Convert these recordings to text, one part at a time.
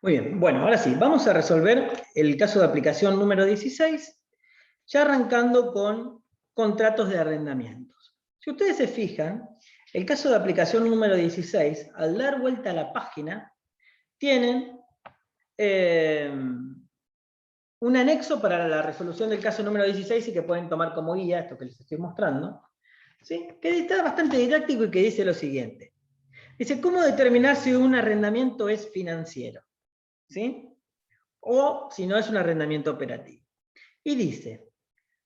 Muy bien, bueno, ahora sí, vamos a resolver el caso de aplicación número 16, ya arrancando con contratos de arrendamientos. Si ustedes se fijan, el caso de aplicación número 16, al dar vuelta a la página, tienen un anexo para la resolución del caso número 16 y que pueden tomar como guía, esto que les estoy mostrando, ¿sí? Que está bastante didáctico y que dice lo siguiente. Dice, ¿cómo determinar si un arrendamiento es financiero? ¿Sí? O si no es un arrendamiento operativo. Y dice,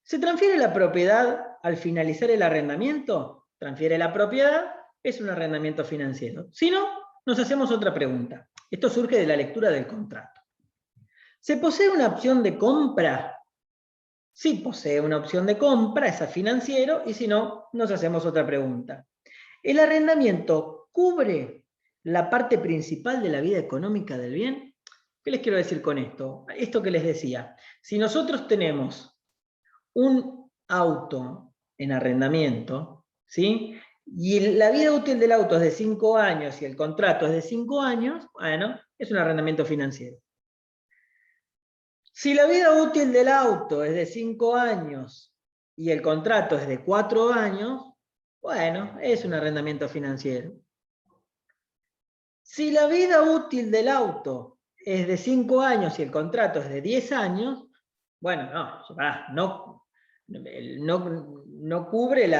¿se transfiere la propiedad al finalizar el arrendamiento? Transfiere la propiedad, es un arrendamiento financiero. Si no, nos hacemos otra pregunta. Esto surge de la lectura del contrato. ¿Se posee una opción de compra? Si posee una opción de compra, es financiero, y si no, nos hacemos otra pregunta. ¿El arrendamiento cubre la parte principal de la vida económica del bien? ¿Qué les quiero decir con esto? Esto que les decía. Si nosotros tenemos un auto en arrendamiento, ¿sí? Y la vida útil del auto es de 5 años y el contrato es de 5 años, bueno, es un arrendamiento financiero. Si la vida útil del auto es de 5 años y el contrato es de 4 años, bueno, es un arrendamiento financiero. Si la vida útil del auto es de 5 años y el contrato es de 10 años, bueno, no cubre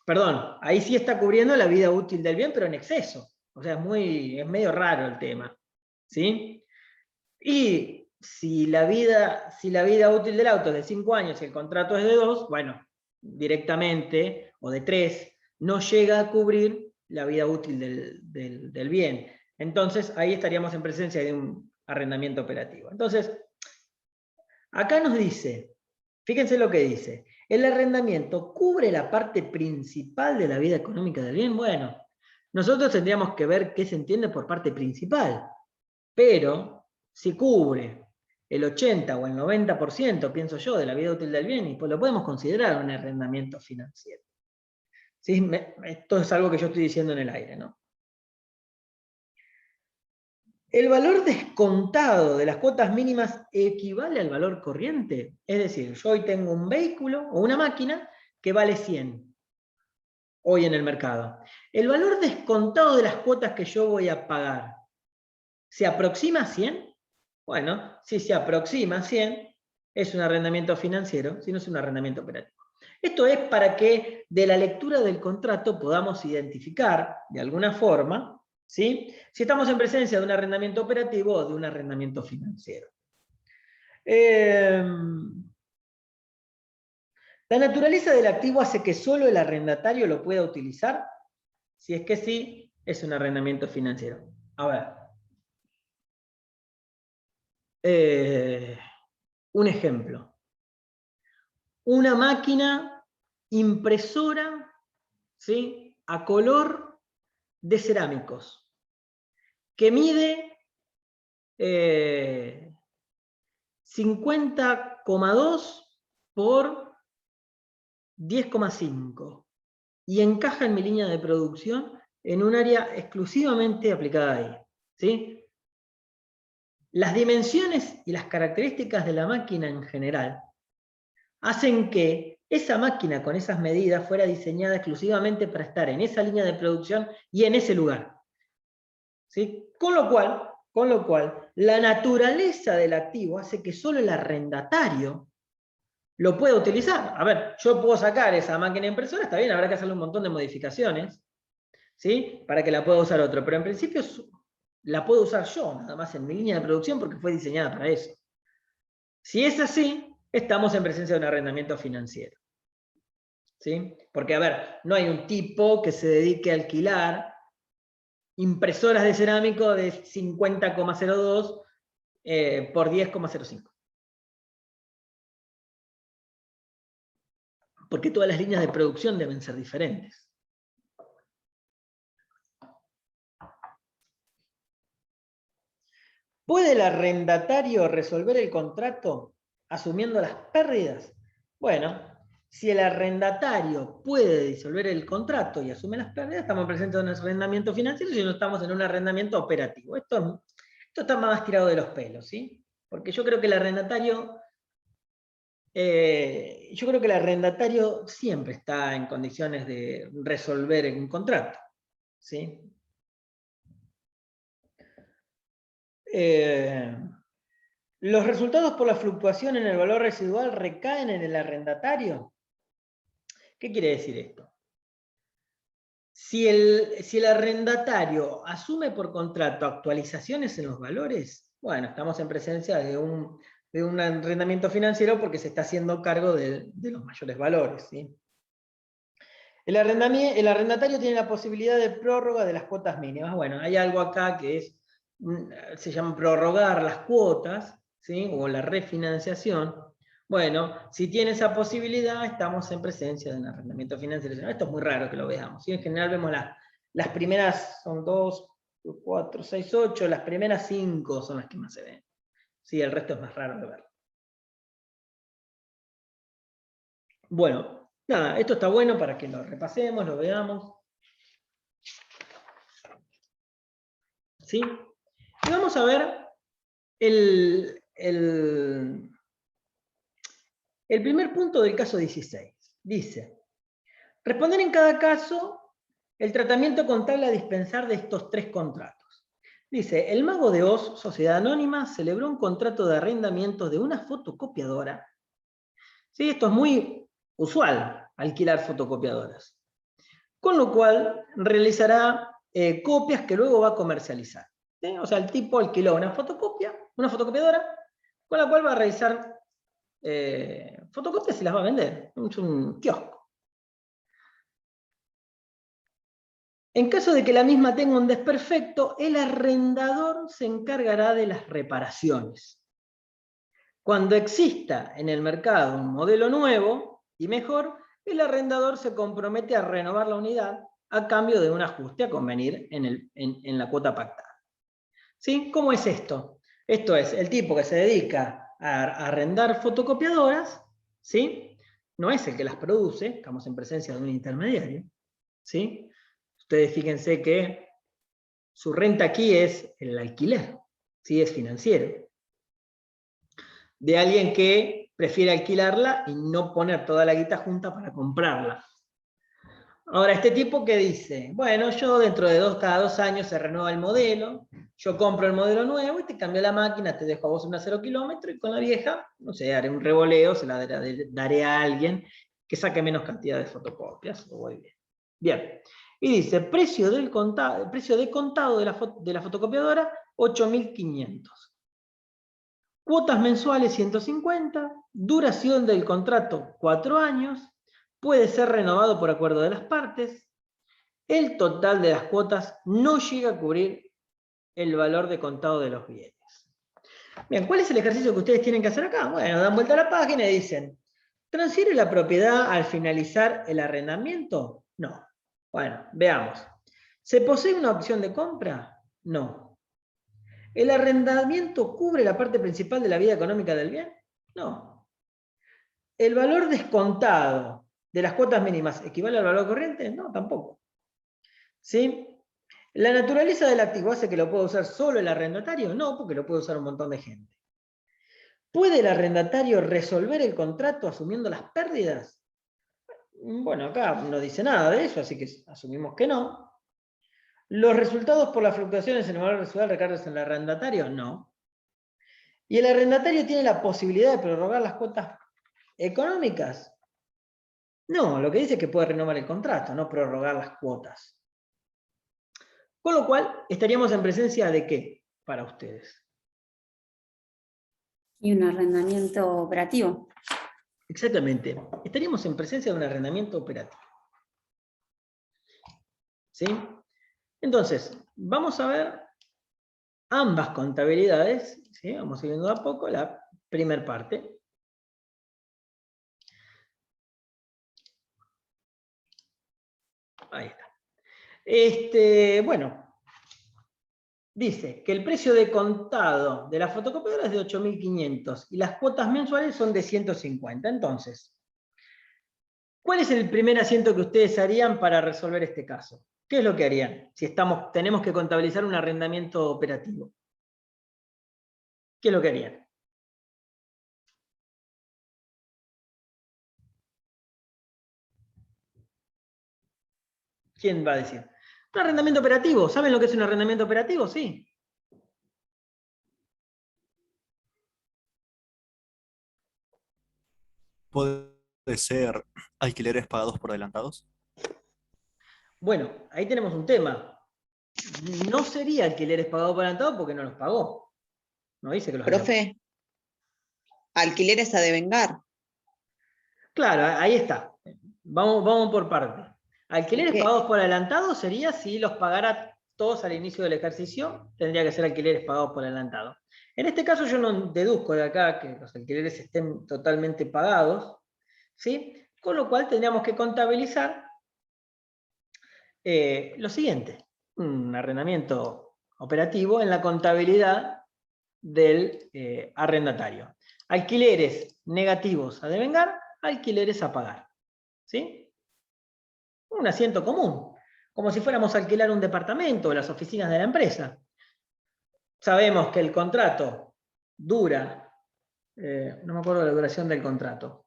perdón, ahí sí está cubriendo la vida útil del bien, pero en exceso. O sea, es medio raro el tema. ¿Sí? Y si la vida útil del auto es de 5 años y el contrato es de 2, bueno, directamente, o de 3, no llega a cubrir la vida útil del bien. Entonces, ahí estaríamos en presencia de un arrendamiento operativo. Entonces, acá nos dice, fíjense lo que dice, ¿el arrendamiento cubre la parte principal de la vida económica del bien? Bueno, nosotros tendríamos que ver qué se entiende por parte principal, pero si cubre el 80 o el 90%, pienso yo, de la vida útil del bien, y pues lo podemos considerar un arrendamiento financiero. ¿Sí? Esto es algo que yo estoy diciendo en el aire, ¿no? El valor descontado de las cuotas mínimas equivale al valor corriente. Es decir, yo hoy tengo un vehículo o una máquina que vale 100 hoy en el mercado. El valor descontado de las cuotas que yo voy a pagar, ¿se aproxima a 100? Bueno, si se aproxima a 100, es un arrendamiento financiero, si no es un arrendamiento operativo. Esto es para que de la lectura del contrato podamos identificar, de alguna forma, ¿sí?, si estamos en presencia de un arrendamiento operativo o de un arrendamiento financiero. ¿La naturaleza del activo hace que solo el arrendatario lo pueda utilizar? Si es que sí, es un arrendamiento financiero. A ver. Un ejemplo. Una máquina impresora, ¿sí?, a color de cerámicos, que mide 50,2 por 10,5 y encaja en mi línea de producción en un área exclusivamente aplicada ahí. ¿Sí? Las dimensiones y las características de la máquina en general hacen que esa máquina con esas medidas fuera diseñada exclusivamente para estar en esa línea de producción y en ese lugar. ¿Sí? Con lo cual, la naturaleza del activo hace que solo el arrendatario lo pueda utilizar. A ver, yo puedo sacar esa máquina impresora, está bien, habrá que hacerle un montón de modificaciones, ¿sí?, para que la pueda usar otro, pero en principio la puedo usar yo, nada más en mi línea de producción, porque fue diseñada para eso. Si es así, estamos en presencia de un arrendamiento financiero. ¿Sí? Porque, a ver, no hay un tipo que se dedique a alquilar impresoras de cerámico de 50,02 por 10,05. Porque todas las líneas de producción deben ser diferentes. ¿Puede el arrendatario resolver el contrato asumiendo las pérdidas? Bueno, si el arrendatario puede disolver el contrato y asume las pérdidas, estamos presentes en un arrendamiento financiero, si no estamos en un arrendamiento operativo. Esto está más tirado de los pelos, ¿sí? Porque yo creo que el arrendatario siempre está en condiciones de resolver un contrato, ¿sí? ¿Los resultados por la fluctuación en el valor residual recaen en el arrendatario? ¿Qué quiere decir esto? Si el arrendatario asume por contrato actualizaciones en los valores, bueno, estamos en presencia de un arrendamiento financiero porque se está haciendo cargo de los mayores valores, ¿sí? El arrendatario tiene la posibilidad de prórroga de las cuotas mínimas. Bueno, hay algo acá que se llama prorrogar las cuotas, ¿sí? O la refinanciación. Bueno, si tiene esa posibilidad, estamos en presencia de un arrendamiento financiero. Esto es muy raro que lo veamos, ¿sí? En general vemos las primeras, son 2, 4, 6, 8, las primeras 5 son las que más se ven. Sí, el resto es más raro de ver. Bueno, nada, esto está bueno para que lo repasemos, lo veamos. ¿Sí? Y vamos a ver el primer punto del caso 16. Dice, responder en cada caso el tratamiento contable a dispensar de estos 3 contratos. Dice, el Mago de Oz, Sociedad Anónima, celebró un contrato de arrendamiento de una fotocopiadora. ¿Sí? Esto es muy usual, alquilar fotocopiadoras. Con lo cual, realizará copias que luego va a comercializar. ¿Sí? O sea, el tipo alquiló una fotocopiadora, con la cual va a realizar fotocopias y las va a vender. Es un kiosco. En caso de que la misma tenga un desperfecto, el arrendador se encargará de las reparaciones. Cuando exista en el mercado un modelo nuevo y mejor, el arrendador se compromete a renovar la unidad a cambio de un ajuste a convenir en la cuota pactada. ¿Sí? ¿Cómo es esto? Esto es el tipo que se dedica a arrendar fotocopiadoras, ¿sí? No es el que las produce, estamos en presencia de un intermediario, ¿sí? Ustedes fíjense que su renta aquí es el alquiler, ¿sí? Es financiero. De alguien que prefiere alquilarla y no poner toda la guita junta para comprarla. Ahora, este tipo que dice, bueno, yo dentro de cada 2 años se renueva el modelo, yo compro el modelo nuevo y te cambio la máquina, te dejo a vos una 0 kilómetro y con la vieja, no sé, haré un revoleo, se la daré a alguien que saque menos cantidad de fotocopias, o voy bien. Bien, y dice, precio de contado de la fotocopiadora, 8.500. Cuotas mensuales 150, duración del contrato 4 años, puede ser renovado por acuerdo de las partes, el total de las cuotas no llega a cubrir el valor de contado de los bienes. Bien, ¿cuál es el ejercicio que ustedes tienen que hacer acá? Bueno, dan vuelta a la página y dicen, ¿transfiere la propiedad al finalizar el arrendamiento? No. Bueno, veamos. ¿Se posee una opción de compra? No. ¿El arrendamiento cubre la parte principal de la vida económica del bien? No. ¿El valor descontado de las cuotas mínimas equivale al valor corriente? No, tampoco. ¿Sí? ¿La naturaleza del activo hace que lo pueda usar solo el arrendatario? No, porque lo puede usar un montón de gente. ¿Puede el arrendatario resolver el contrato asumiendo las pérdidas? Bueno, acá no dice nada de eso, así que asumimos que no. ¿Los resultados por las fluctuaciones en el valor residual recaen en el arrendatario? No. ¿Y el arrendatario tiene la posibilidad de prorrogar las cuotas económicas? No, lo que dice es que puede renovar el contrato, no prorrogar las cuotas. Con lo cual, estaríamos en presencia de ¿qué para ustedes? Y un arrendamiento operativo. Exactamente. Estaríamos en presencia de un arrendamiento operativo. ¿Sí? Entonces, vamos a ver ambas contabilidades. ¿Sí? Vamos a ir viendo a poco la primera parte. Ahí está. Bueno, dice que el precio de contado de la fotocopiadora es de 8.500 y las cuotas mensuales son de 150. Entonces, ¿Cuál es el primer asiento que ustedes harían para resolver este caso? ¿Qué es lo que harían si tenemos que contabilizar un arrendamiento operativo? ¿Qué es lo que harían? ¿Quién va a decir? Un arrendamiento operativo. ¿Saben lo que es un arrendamiento operativo? Sí. ¿Puede ser alquileres pagados por adelantados? Bueno, ahí tenemos un tema. No sería alquileres pagados por adelantado porque no los pagó. No dice que los había. Profe, alquileres a devengar. Claro, ahí está. Vamos por parte. Alquileres ¿Qué? pagados por adelantado sería si los pagara todos al inicio del ejercicio, tendría que ser alquileres pagados por adelantado. En este caso yo no deduzco de acá que los alquileres estén totalmente pagados, ¿sí? Con lo cual tendríamos que contabilizar lo siguiente: un arrendamiento operativo en la contabilidad del arrendatario. Alquileres negativos a devengar, alquileres a pagar. ¿Sí? Un asiento común, como si fuéramos a alquilar un departamento o las oficinas de la empresa. Sabemos que el contrato dura, no me acuerdo la duración del contrato.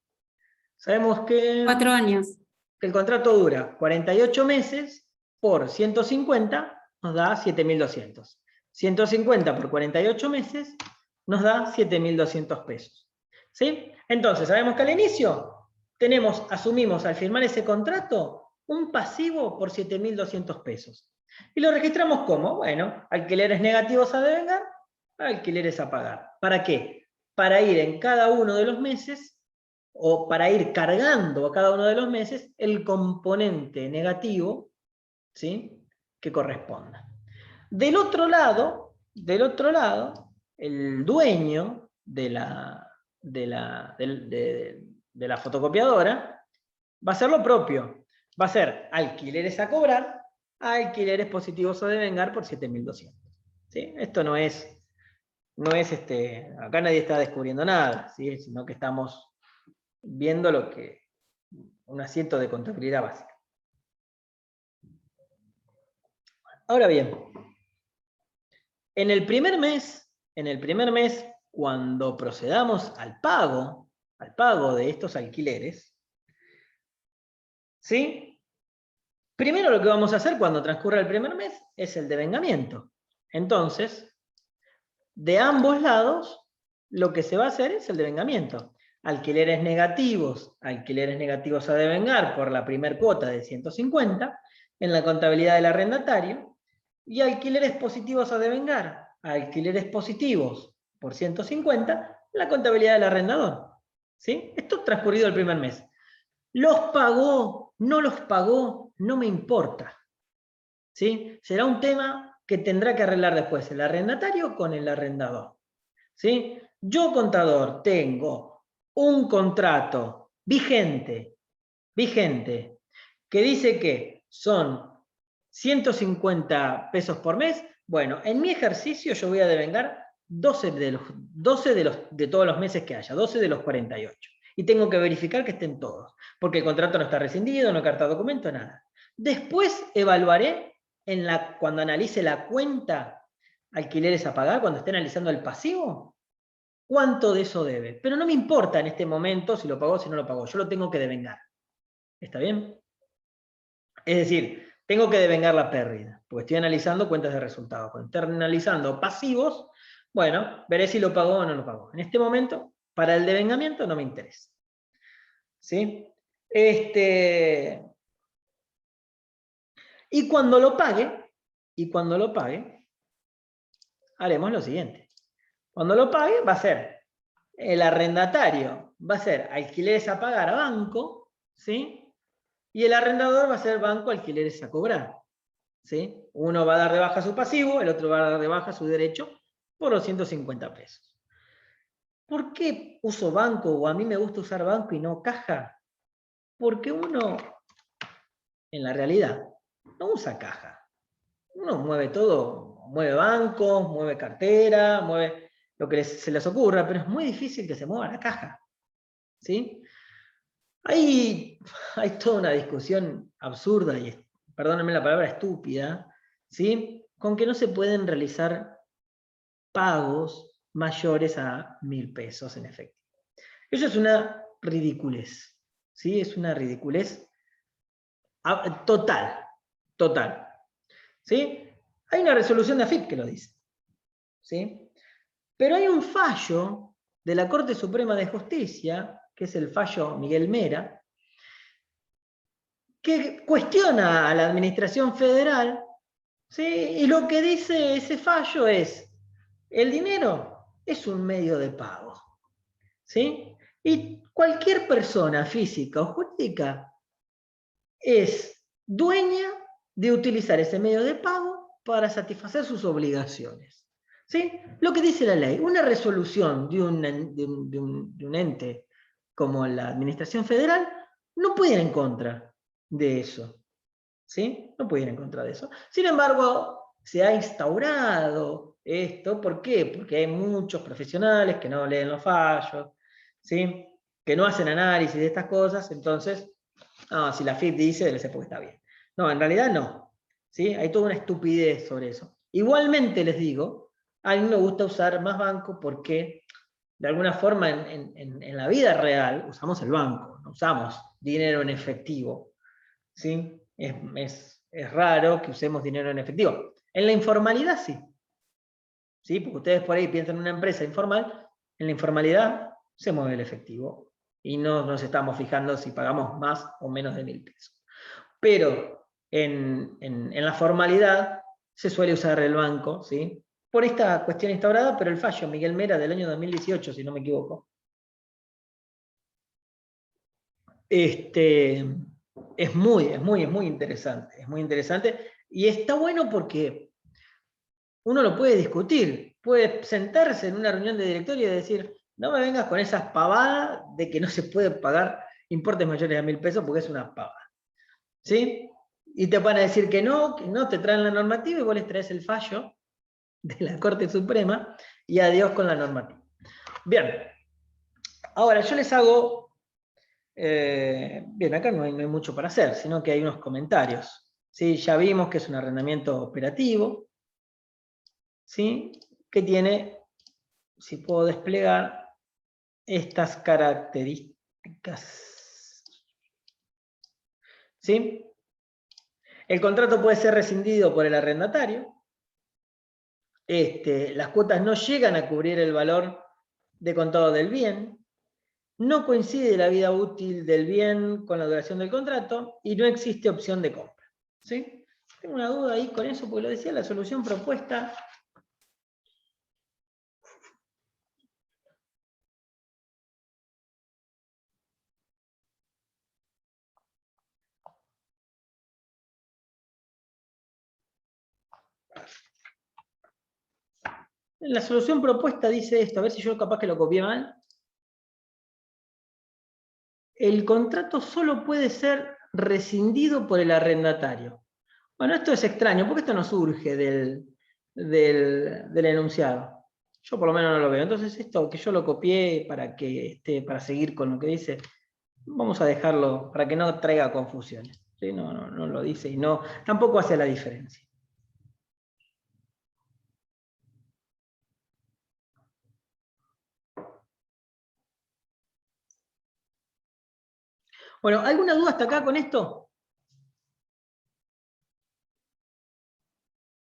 Sabemos que 4 años. el contrato dura 48 meses por 150 nos da 7.200. 150 por 48 meses nos da 7.200 pesos. ¿Sí? Entonces, sabemos que al inicio asumimos al firmar ese contrato un pasivo por 7.200 pesos. Y lo registramos como, bueno, alquileres negativos a devengar, alquileres a pagar. ¿Para qué? Para ir en cada uno de los meses, o para ir cargando a cada uno de los meses el componente negativo, ¿sí?, que corresponda. Del otro lado, el dueño de la fotocopiadora va a hacer lo propio. Va a ser alquileres a cobrar, alquileres positivos a devengar por 7.200. ¿Sí? Esto no es acá nadie está descubriendo nada, ¿sí?, sino que estamos viendo un asiento de contabilidad básica. Ahora bien, en el primer mes, cuando procedamos al pago de estos alquileres, ¿sí?, primero lo que vamos a hacer cuando transcurra el primer mes es el devengamiento. Entonces, de ambos lados, lo que se va a hacer es el devengamiento. Alquileres negativos a devengar por la primer cuota de 150 en la contabilidad del arrendatario, y alquileres positivos a devengar, alquileres positivos por 150 en la contabilidad del arrendador. ¿Sí? Esto transcurrido el primer mes. ¿Los pagó? ¿No los pagó? No me importa. ¿Sí? Será un tema que tendrá que arreglar después el arrendatario con el arrendador. ¿Sí? Yo, contador, tengo un contrato vigente, que dice que son 150 pesos por mes. Bueno, en mi ejercicio yo voy a devengar 12 de todos los meses que haya, 12 de los 48. Y tengo que verificar que estén todos, porque el contrato no está rescindido, no carta documento, nada. Después evaluaré cuando analice la cuenta alquileres a pagar, cuando esté analizando el pasivo, cuánto de eso debe. Pero no me importa en este momento si lo pagó o si no lo pagó, yo lo tengo que devengar. ¿Está bien? Es decir, tengo que devengar la pérdida, porque estoy analizando cuentas de resultados. Cuando estoy analizando pasivos, bueno, veré si lo pagó o no lo pagó. En este momento, para el devengamiento no me interesa. ¿Sí? Y cuando lo pague, haremos lo siguiente. Cuando lo pague, va a ser el arrendatario, va a ser alquileres a pagar a banco, ¿sí?, y el arrendador va a ser banco alquileres a cobrar. ¿Sí? Uno va a dar de baja su pasivo, el otro va a dar de baja su derecho por los 150 pesos. ¿Por qué uso banco, o a mí me gusta usar banco y no caja? Porque uno, en la realidad, no usa caja. Uno mueve todo, mueve bancos, mueve cartera, mueve lo que se les ocurra, pero es muy difícil que se mueva la caja. ¿Sí? Hay toda una discusión absurda y, perdónenme la palabra, estúpida, ¿sí? Con que no se pueden realizar pagos mayores a 1.000 pesos en efectivo. Eso es una ridiculez, ¿sí? Es una ridiculez total, total, ¿sí? Hay una resolución de AFIP que lo dice, ¿sí? Pero hay un fallo de la Corte Suprema de Justicia, que es el fallo Miguel Mera, que cuestiona a la Administración Federal, ¿sí? Y lo que dice ese fallo es, el dinero es un medio de pago, ¿sí? Y cualquier persona física o jurídica es dueña de utilizar ese medio de pago para satisfacer sus obligaciones, ¿sí? Lo que dice la ley, una resolución de un ente como la Administración Federal no puede ir en contra de eso, ¿sí? No puede ir en contra de eso. Sin embargo, se ha instaurado esto, ¿por qué? Porque hay muchos profesionales que no leen los fallos, ¿sí? Que no hacen análisis de estas cosas, entonces, no, si la FIP dice, debe ser porque está bien. No, en realidad no, ¿sí? Hay toda una estupidez sobre eso. Igualmente les digo, a mí me gusta usar más banco porque de alguna forma en la vida real usamos el banco, no usamos dinero en efectivo, ¿sí? Es raro que usemos dinero en efectivo. En la informalidad sí, ¿sí? Porque ustedes por ahí piensan en una empresa informal, en la informalidad se mueve el efectivo y no nos estamos fijando si pagamos más o menos de 1.000 pesos. Pero en la formalidad se suele usar el banco, ¿sí? Por esta cuestión instaurada, pero el fallo Miguel Mera del año 2018, si no me equivoco, es muy interesante, y está bueno porque uno lo puede discutir, puede sentarse en una reunión de directorio y decir, no me vengas con esas pavadas de que no se puede pagar importes mayores a 1.000 pesos porque es una pavada, ¿sí? Y te van a decir que no te traen la normativa y vos les traes el fallo de la Corte Suprema y adiós con la normativa. Bien, ahora yo les hago, bien, acá no hay mucho para hacer, sino que hay unos comentarios. ¿Sí? Ya vimos que es un arrendamiento operativo, ¿sí? Que tiene, si puedo desplegar, estas características. ¿Sí? El contrato puede ser rescindido por el arrendatario. Las cuotas no llegan a cubrir el valor de contado del bien. No coincide la vida útil del bien con la duración del contrato y no existe opción de compra. ¿Sí? Tengo una duda ahí con eso, porque lo decía la solución propuesta. La solución propuesta dice esto, a ver si yo capaz que lo copié mal. El contrato solo puede ser rescindido por el arrendatario. Bueno, esto es extraño, porque esto no surge del enunciado. Yo por lo menos no lo veo. Entonces esto que yo lo copié para seguir con lo que dice, vamos a dejarlo para que no traiga confusiones. ¿Sí? No lo dice y tampoco hace la diferencia. Bueno, ¿alguna duda hasta acá con esto?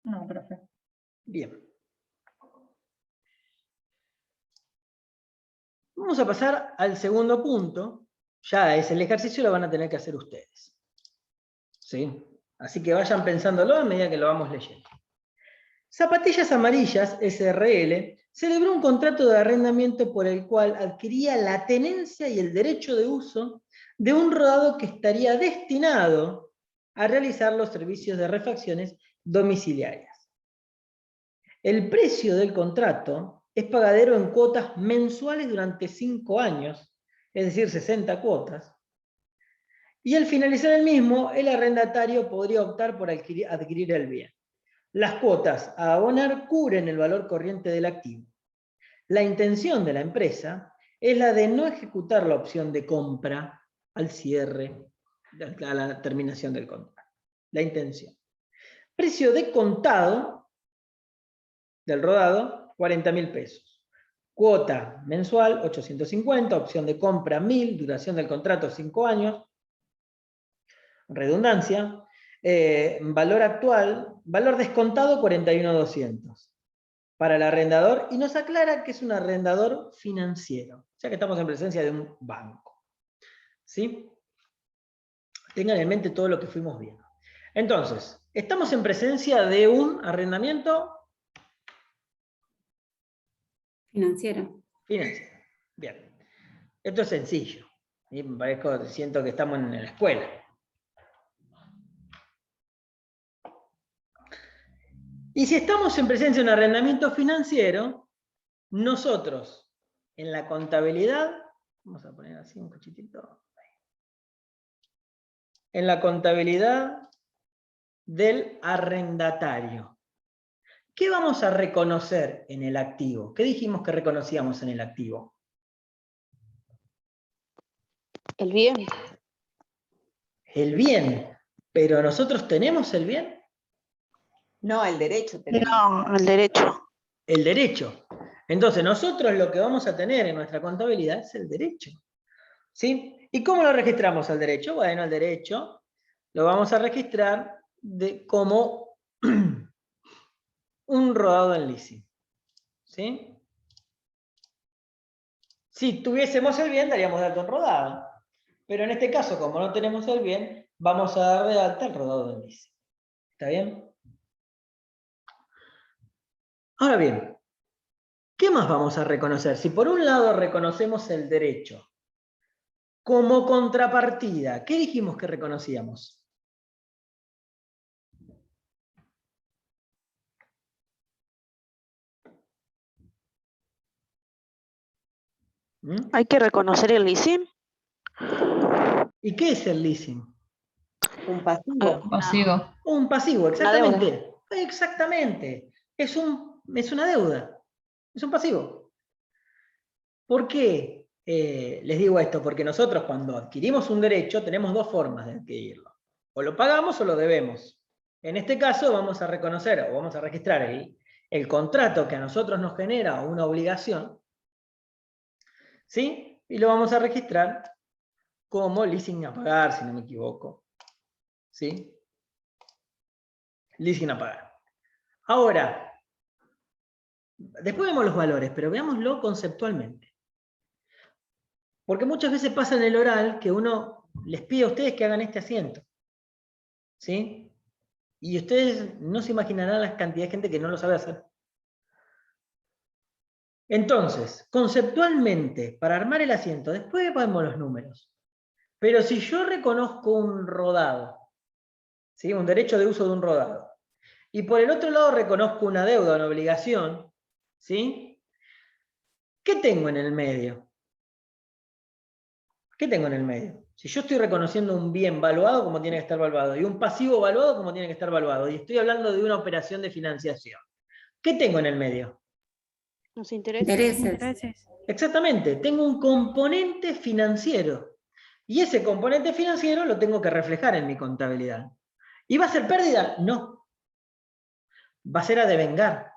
No, profe. Bien. Vamos a pasar al segundo punto. Ya es el ejercicio, lo van a tener que hacer ustedes. ¿Sí? Así que vayan pensándolo a medida que lo vamos leyendo. Zapatillas Amarillas, SRL, celebró un contrato de arrendamiento por el cual adquiría la tenencia y el derecho de uso de un rodado que estaría destinado a realizar los servicios de refacciones domiciliarias. El precio del contrato es pagadero en cuotas mensuales durante 5 años, es decir, 60 cuotas, y al finalizar el mismo, el arrendatario podría optar por adquirir el bien. Las cuotas a abonar cubren el valor corriente del activo. La intención de la empresa es la de no ejecutar la opción de compra al cierre, a la terminación del contrato. La intención. Precio de contado del rodado, 40.000 pesos. Cuota mensual, 850, opción de compra 1.000, duración del contrato 5 años, redundancia, valor actual, valor descontado 41.200 para el arrendador, y nos aclara que es un arrendador financiero, o sea que estamos en presencia de un banco. ¿Sí? Tengan en mente todo lo que fuimos viendo. Entonces, estamos en presencia de un arrendamiento Financiero. financiero. Bien. Esto es sencillo. Y siento que estamos en la escuela. Y si estamos en presencia de un arrendamiento financiero, nosotros en la contabilidad, vamos a poner así un cachitito, en la contabilidad del arrendatario, ¿qué vamos a reconocer en el activo? ¿Qué dijimos que reconocíamos en el activo? El bien. El bien. ¿Pero nosotros tenemos el bien? No, el derecho tenemos. No, el derecho. El derecho. Entonces, nosotros lo que vamos a tener en nuestra contabilidad es el derecho. ¿Sí? ¿Y cómo lo registramos al derecho? Bueno, el derecho lo vamos a registrar como un rodado en leasing. ¿Sí? Si tuviésemos el bien, daríamos de alta un rodado. Pero en este caso, como no tenemos el bien, vamos a dar de alta el rodado en leasing. ¿Está bien? Ahora bien, ¿qué más vamos a reconocer? Si por un lado reconocemos el derecho, como contrapartida, ¿qué dijimos que reconocíamos? ¿Mm? Hay que reconocer el leasing. ¿Y qué es el leasing? Un pasivo. Pasivo. Un pasivo, Una deuda. exactamente. Exactamente. Es una deuda. Es un pasivo. ¿Por qué les digo esto? Porque nosotros cuando adquirimos un derecho tenemos dos formas de adquirirlo. O lo pagamos o lo debemos. En este caso vamos a reconocer o vamos a registrar el contrato que a nosotros nos genera una obligación, ¿sí? Y lo vamos a registrar como leasing a pagar, si no me equivoco. ¿Sí? Leasing a pagar. Ahora, después vemos los valores, pero veámoslo conceptualmente. Porque muchas veces pasa en el oral que uno les pide a ustedes que hagan este asiento. ¿Sí? Y ustedes no se imaginarán la cantidad de gente que no lo sabe hacer. Entonces, conceptualmente, para armar el asiento, después vemos los números. Pero si yo reconozco un rodado, ¿sí? Un derecho de uso de un rodado, y por el otro lado reconozco una deuda, una obligación, ¿sí? ¿Qué tengo en el medio? ¿Qué tengo en el medio? Si yo estoy reconociendo un bien valuado como tiene que estar valuado, y un pasivo valuado como tiene que estar valuado, y estoy hablando de una operación de financiación, ¿qué tengo en el medio? Los intereses. Intereses. Exactamente, tengo un componente financiero. Y ese componente financiero lo tengo que reflejar en mi contabilidad. ¿Y va a ser pérdida? No. Va a ser a devengar.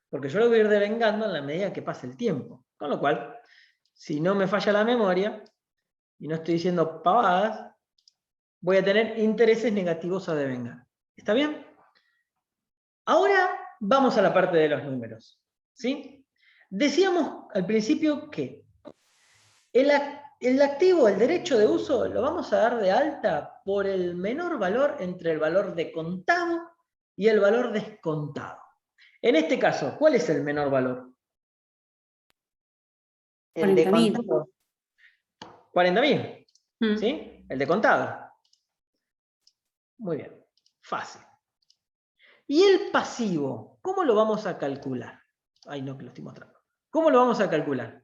Porque yo lo voy a ir devengando en la medida que pase el tiempo. Con lo cual, si no me falla la memoria, y no estoy diciendo pavadas, voy a tener intereses negativos a devengar. ¿Está bien? Ahora vamos a la parte de los números. ¿Sí? Decíamos al principio que el activo, el derecho de uso, lo vamos a dar de alta por el menor valor entre el valor de contado y el valor descontado. En este caso, ¿cuál es el menor valor? El de 40.000. contado. 40.000, ¿sí? El de contado. Muy bien, fácil. ¿Y el pasivo? ¿Cómo lo vamos a calcular? Ay, no, que lo estoy mostrando. ¿Cómo lo vamos a calcular?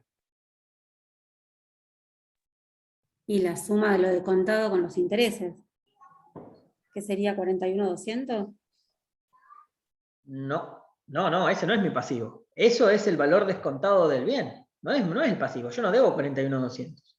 Y la suma de lo de contado con los intereses. ¿Qué sería 41.200? No, ese no es mi pasivo. Eso es el valor descontado del bien. No es el pasivo. Yo no debo 41.200.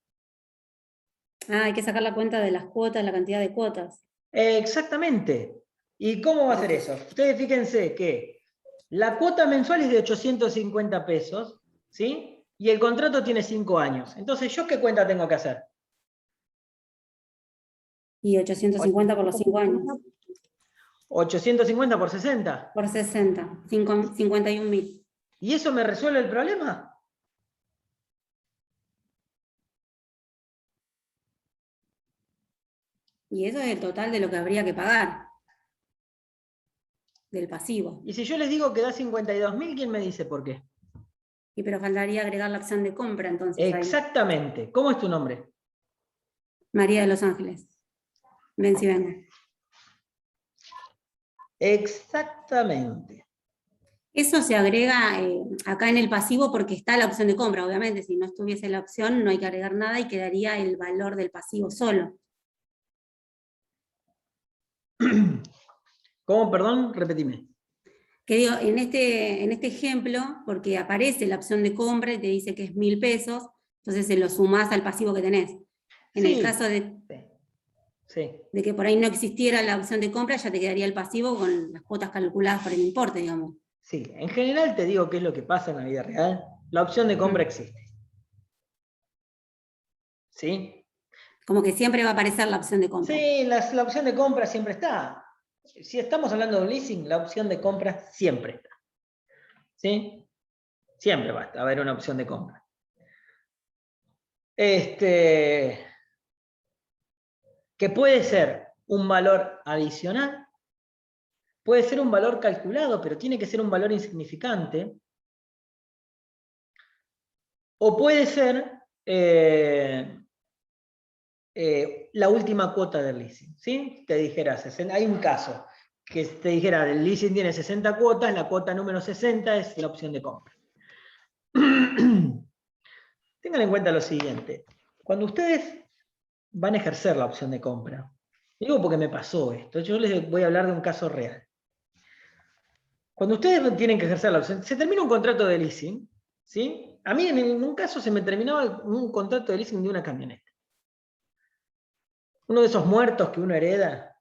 Ah, hay que sacar la cuenta de las cuotas, la cantidad de cuotas. Exactamente. ¿Y cómo va a ser eso? Ustedes fíjense que la cuota mensual es de 850 pesos, ¿sí? Y el contrato tiene 5 años. Entonces, ¿yo qué cuenta tengo que hacer? Y 850 por los 5 años. 850 por 60. Por 60, 51.000. ¿Y eso me resuelve el problema? Y eso es el total de lo que habría que pagar. Del pasivo. Y si yo les digo que da 52.000, ¿quién me dice por qué? Y pero faltaría agregar la opción de compra entonces. Ahí. Exactamente. ¿Cómo es tu nombre? María de Los Ángeles. Ven si vengo. Exactamente. Eso se agrega acá en el pasivo porque está la opción de compra. Obviamente, si no estuviese la opción, no hay que agregar nada y quedaría el valor del pasivo solo. ¿Cómo? Perdón, repetime. Que digo, en este ejemplo, porque aparece la opción de compra y te dice que es 1.000 pesos, entonces se lo sumás al pasivo que tenés. En el caso de que por ahí no existiera la opción de compra, ya te quedaría el pasivo con las cuotas calculadas por el importe, digamos. Sí, en general te digo qué es lo que pasa en la vida real. La opción de compra existe. ¿Sí? Como que siempre va a aparecer la opción de compra. Sí, la opción de compra siempre está. Si estamos hablando de un leasing, la opción de compra siempre está. ¿Sí? Siempre va a haber una opción de compra. Que puede ser un valor adicional, puede ser un valor calculado, pero tiene que ser un valor insignificante, o puede ser la última cuota del leasing. ¿Sí? Te dijera, hay un caso que te dijera, el leasing tiene 60 cuotas, la cuota número 60 es la opción de compra. Tengan en cuenta lo siguiente, cuando ustedes van a ejercer la opción de compra, digo porque me pasó esto, yo les voy a hablar de un caso real. Cuando ustedes tienen que ejercer la opción, se termina un contrato de leasing, ¿sí? A mí en un caso se me terminaba un contrato de leasing de una camioneta. Uno de esos muertos que uno hereda.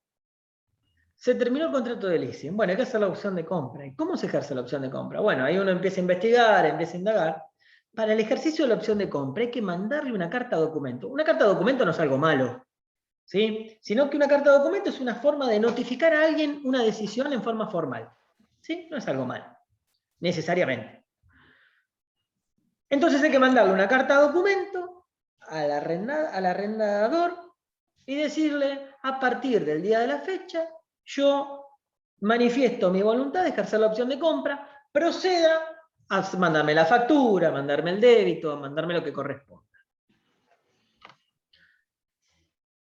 Se terminó el contrato de leasing. Bueno, hay que hacer la opción de compra. ¿Y cómo se ejerce la opción de compra? Bueno, ahí uno empieza a investigar, empieza a indagar. Para el ejercicio de la opción de compra hay que mandarle una carta documento. Una carta documento no es algo malo, ¿sí? Sino que una carta documento es una forma de notificar a alguien una decisión en forma formal. ¿Sí? No es algo malo, necesariamente. Entonces hay que mandarle una carta documento al arrendador y decirle, a partir del día de la fecha, yo manifiesto mi voluntad de ejercer la opción de compra, proceda a mandarme la factura, mandarme el débito, mandarme lo que corresponda.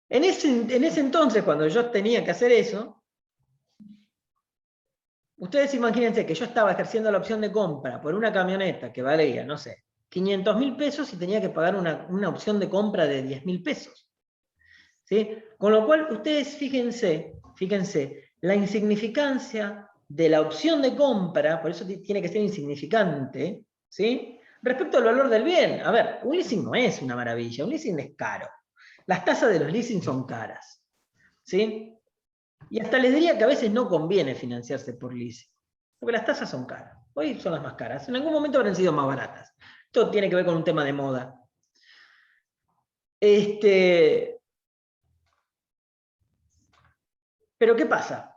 En ese entonces, cuando yo tenía que hacer eso, ustedes imagínense que yo estaba ejerciendo la opción de compra por una camioneta que valía, no sé, 500.000 pesos y tenía que pagar una opción de compra de 10.000 pesos. ¿Sí? Con lo cual, ustedes fíjense, la insignificancia de la opción de compra, por eso tiene que ser insignificante, ¿sí? Respecto al valor del bien. A ver, un leasing no es una maravilla, un leasing es caro. Las tasas de los leasing son caras, ¿sí? Y hasta les diría que a veces no conviene financiarse por leasing, porque las tasas son caras. Hoy son las más caras, en algún momento habrán sido más baratas. Esto tiene que ver con un tema de moda. Pero ¿qué pasa?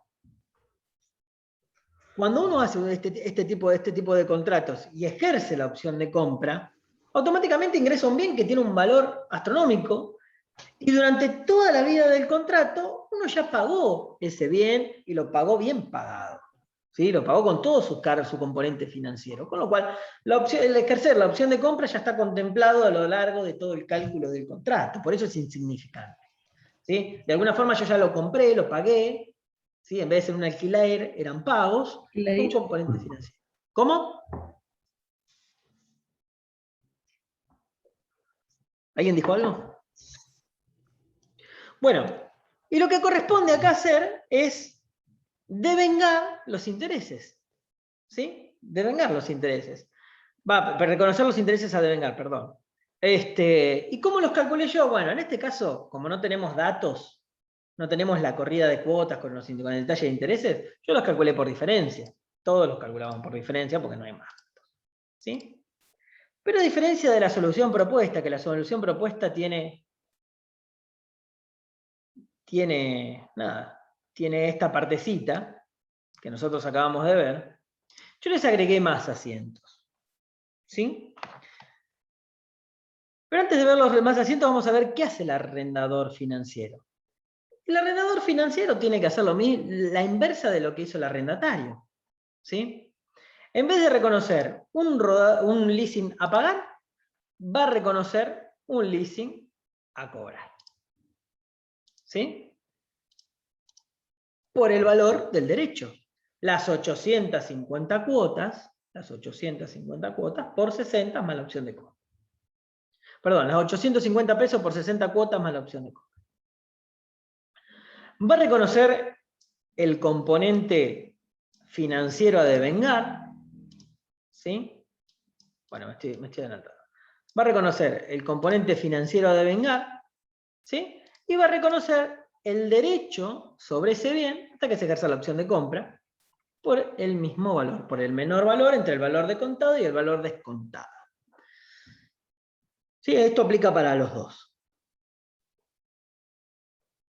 Cuando uno hace este tipo de contratos y ejerce la opción de compra, automáticamente ingresa un bien que tiene un valor astronómico y durante toda la vida del contrato uno ya pagó ese bien y lo pagó bien pagado. ¿Sí? Lo pagó con todo su componente financiero. Con lo cual, el ejercer la opción de compra ya está contemplado a lo largo de todo el cálculo del contrato. Por eso es insignificante. ¿Sí? De alguna forma yo ya lo compré, lo pagué. ¿Sí? En vez de ser un alquiler, eran pagos, un componente financiero. ¿Cómo? ¿Alguien dijo algo? Bueno, y lo que corresponde acá hacer es devengar los intereses. ¿Sí? Devengar los intereses. Reconocer los intereses a devengar, perdón. ¿Y cómo los calculé yo? Bueno, en este caso, como no tenemos datos, no tenemos la corrida de cuotas con el detalle de intereses, yo los calculé por diferencia. Todos los calculamos por diferencia porque no hay más datos. ¿Sí? Pero a diferencia de la solución propuesta, que la solución propuesta tiene esta partecita que nosotros acabamos de ver, yo les agregué más asientos. ¿Sí? Pero antes de ver los demás asientos, vamos a ver qué hace el arrendador financiero. El arrendador financiero tiene que hacer la inversa de lo que hizo el arrendatario. ¿Sí? En vez de reconocer un leasing a pagar, va a reconocer un leasing a cobrar. ¿Sí? Por el valor del derecho. Las 850 cuotas por 60 más la opción de compra. Perdón, las 850 pesos por 60 cuotas más la opción de compra. Va a reconocer el componente financiero a devengar. ¿Sí? Bueno, me estoy adelantando. Va a reconocer el componente financiero a devengar. ¿Sí? Y va a reconocer el derecho sobre ese bien hasta que se ejerza la opción de compra por el mismo valor, por el menor valor entre el valor de contado y el valor descontado. ¿Sí? Esto aplica para los dos.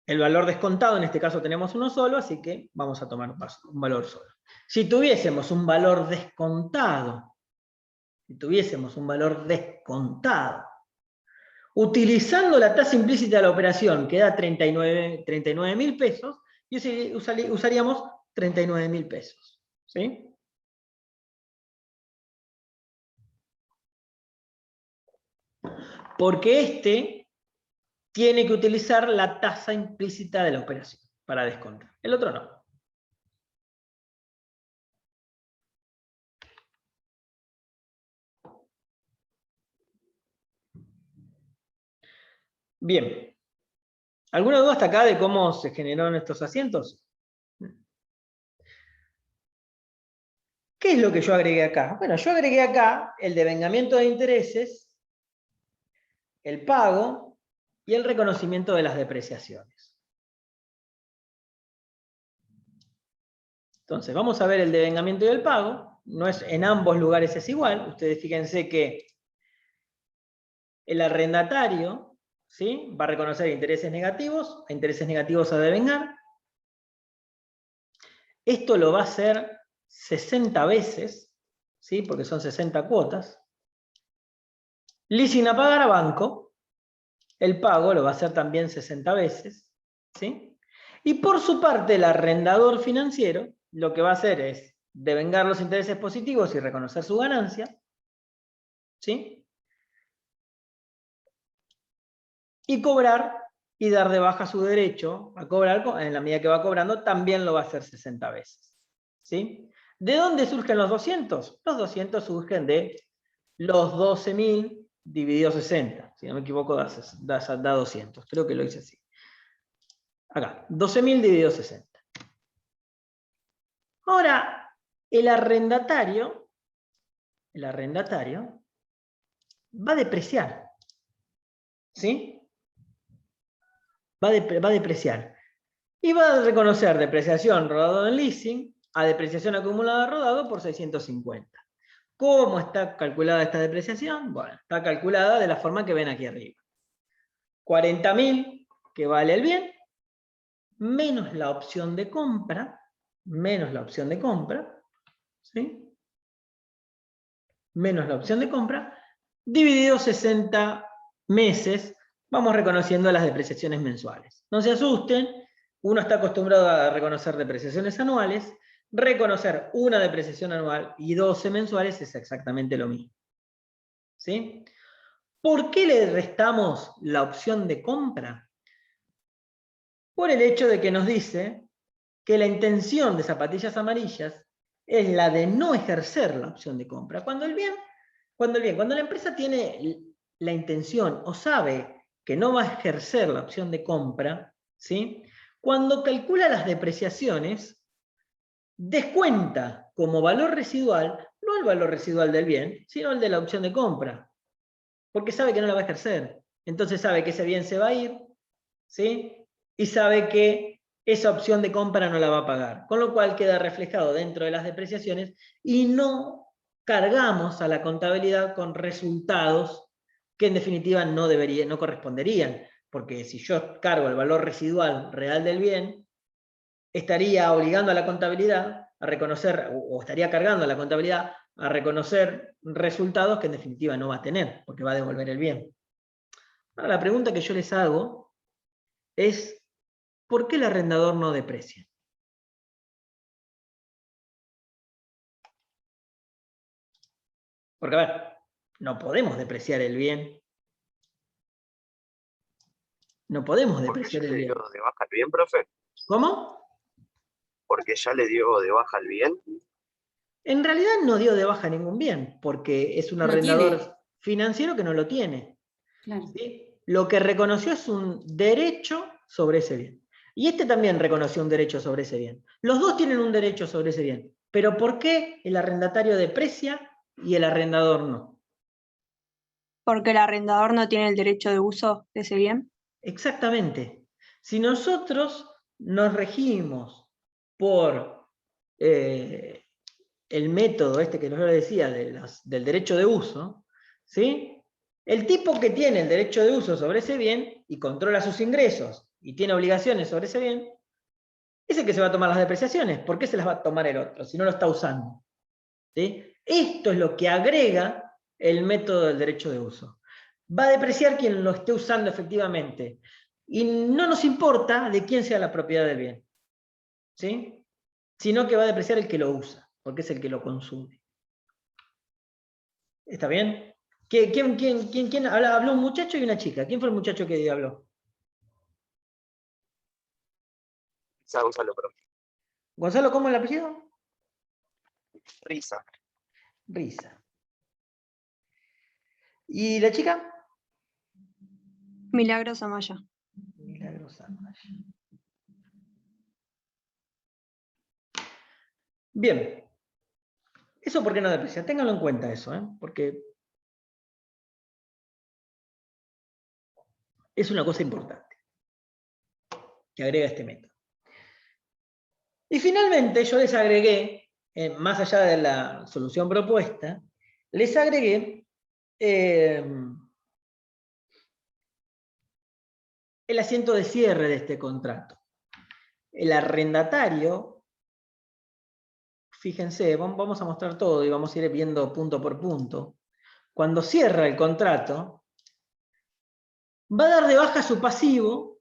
El valor descontado, en este caso tenemos uno solo, así que vamos a tomar un valor solo. Si tuviésemos un valor descontado, utilizando la tasa implícita de la operación, que da 39.000 pesos, y usaríamos 39.000 pesos. ¿Sí? Porque tiene que utilizar la tasa implícita de la operación para descontar. El otro no. Bien. ¿Alguna duda hasta acá de cómo se generaron estos asientos? ¿Qué es lo que yo agregué acá? Bueno, yo agregué acá el devengamiento de intereses, el pago y el reconocimiento de las depreciaciones. Entonces, vamos a ver el devengamiento y el pago. No es, en ambos lugares es igual. Ustedes fíjense que el arrendatario, ¿sí?, va a reconocer intereses negativos a devengar. Esto lo va a hacer 60 veces, ¿sí?, porque son 60 cuotas. Leasing a pagar a banco, el pago lo va a hacer también 60 veces, ¿sí? Y por su parte, el arrendador financiero lo que va a hacer es devengar los intereses positivos y reconocer su ganancia, ¿sí?, y cobrar y dar de baja su derecho a cobrar, en la medida que va cobrando, también lo va a hacer 60 veces. ¿Sí? ¿De dónde surgen los 200? Los 200 surgen de los 12.000 dividido 60. Si no me equivoco, da 200. Creo que lo hice así. Acá, 12.000 dividido 60. Ahora, el arrendatario va a depreciar. ¿Sí? Va a depreciar. Y va a reconocer depreciación rodado en leasing a depreciación acumulada rodado por 650. ¿Cómo está calculada esta depreciación? Bueno, está calculada de la forma que ven aquí arriba. 40.000 que vale el bien, menos la opción de compra, ¿sí?, menos la opción de compra, dividido 60 meses, vamos reconociendo las depreciaciones mensuales. No se asusten, uno está acostumbrado a reconocer depreciaciones anuales, reconocer una depreciación anual y 12 mensuales es exactamente lo mismo. ¿Sí? ¿Por qué le restamos la opción de compra? Por el hecho de que nos dice que la intención de Zapatillas Amarillas es la de no ejercer la opción de compra. Cuando la empresa tiene la intención o sabe que no va a ejercer la opción de compra, ¿sí?, cuando calcula las depreciaciones, descuenta como valor residual, no el valor residual del bien, sino el de la opción de compra. porque sabe que no la va a ejercer. Entonces sabe que ese bien se va a ir, ¿sí? Y sabe que esa opción de compra no la va a pagar. Con lo cual queda reflejado dentro de las depreciaciones y no cargamos a la contabilidad con resultados que en definitiva no corresponderían. Porque si yo cargo el valor residual real del bien, estaría obligando a la contabilidad a reconocer, o estaría cargando a la contabilidad a reconocer resultados que en definitiva no va a tener, porque va a devolver el bien. Ahora, la pregunta que yo les hago es, ¿por qué el arrendador no deprecia? Porque, a ver, no podemos depreciar el bien. No podemos depreciar el bien. ¿Porque ya le dio de baja el bien, profe? ¿Cómo? ¿Porque ya le dio de baja el bien? En realidad no dio de baja ningún bien, porque es un arrendador financiero que no lo tiene. Claro. ¿Sí? Lo que reconoció es un derecho sobre ese bien. Y este también reconoció un derecho sobre ese bien. Los dos tienen un derecho sobre ese bien. Pero ¿por qué el arrendatario deprecia y el arrendador no? Porque el arrendador no tiene el derecho de uso de ese bien. Exactamente. Si nosotros nos regimos por el método este que yo le decía del derecho de uso, ¿sí? El tipo que tiene el derecho de uso sobre ese bien y controla sus ingresos y tiene obligaciones sobre ese bien, es el que se va a tomar las depreciaciones. ¿Por qué se las va a tomar el otro si no lo está usando? ¿Sí? Esto es lo que agrega el método del derecho de uso. Va a depreciar quien lo esté usando efectivamente. Y no nos importa de quién sea la propiedad del bien, ¿sí? Sino que va a depreciar el que lo usa, porque es el que lo consume. ¿Está bien? ¿Quién habló un muchacho y una chica? ¿Quién fue el muchacho que habló? Gonzalo, profe. Gonzalo, ¿cómo es el apellido? Risa. Risa. ¿Y la chica? Milagros Amaya. Milagros Amaya. Bien. ¿Eso por qué no deprecia? Ténganlo en cuenta eso, porque es una cosa importante que agrega este método. Y finalmente yo les agregué, más allá de la solución propuesta, les agregué el asiento de cierre de este contrato. El arrendatario, fíjense, vamos a mostrar todo y vamos a ir viendo punto por punto. Cuando cierra el contrato, va a dar de baja su pasivo,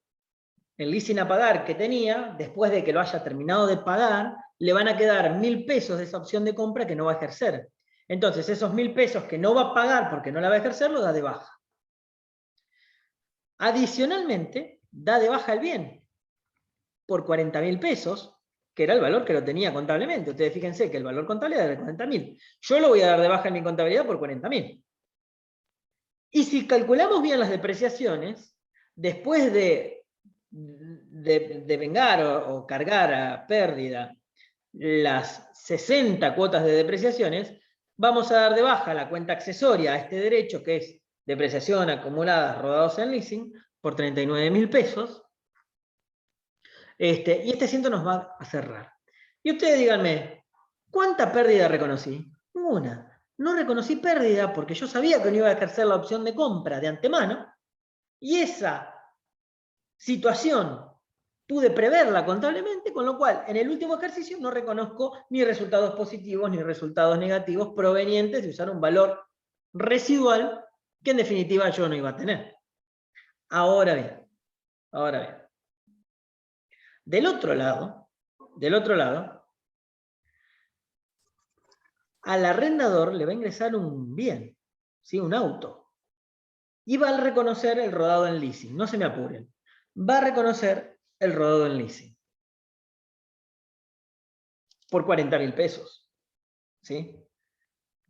el leasing a pagar que tenía, después de que lo haya terminado de pagar, le van a quedar 1.000 pesos de esa opción de compra que no va a ejercer. Entonces, esos 1.000 pesos que no va a pagar porque no la va a ejercer, lo da de baja. Adicionalmente, da de baja el bien por 40.000 pesos, que era el valor que lo tenía contablemente. Ustedes fíjense que el valor contable era de 40.000. Yo lo voy a dar de baja en mi contabilidad por 40.000. Y si calculamos bien las depreciaciones, después de vengar o cargar a pérdida las 60 cuotas de depreciaciones, vamos a dar de baja la cuenta accesoria a este derecho, que es depreciación acumulada rodados en leasing, por 39.000 pesos. Y este asiento nos va a cerrar. Y ustedes díganme, ¿cuánta pérdida reconocí? Ninguna. No reconocí pérdida porque yo sabía que no iba a ejercer la opción de compra de antemano, y esa situación pude preverla contablemente, con lo cual en el último ejercicio no reconozco ni resultados positivos ni resultados negativos provenientes de usar un valor residual que en definitiva yo no iba a tener. Ahora bien, del otro lado, al arrendador le va a ingresar un bien, ¿sí? Un auto, y va a reconocer el rodado en leasing. No se me apuren. Va a reconocer el rodado en leasing por 40.000 pesos. ¿Sí?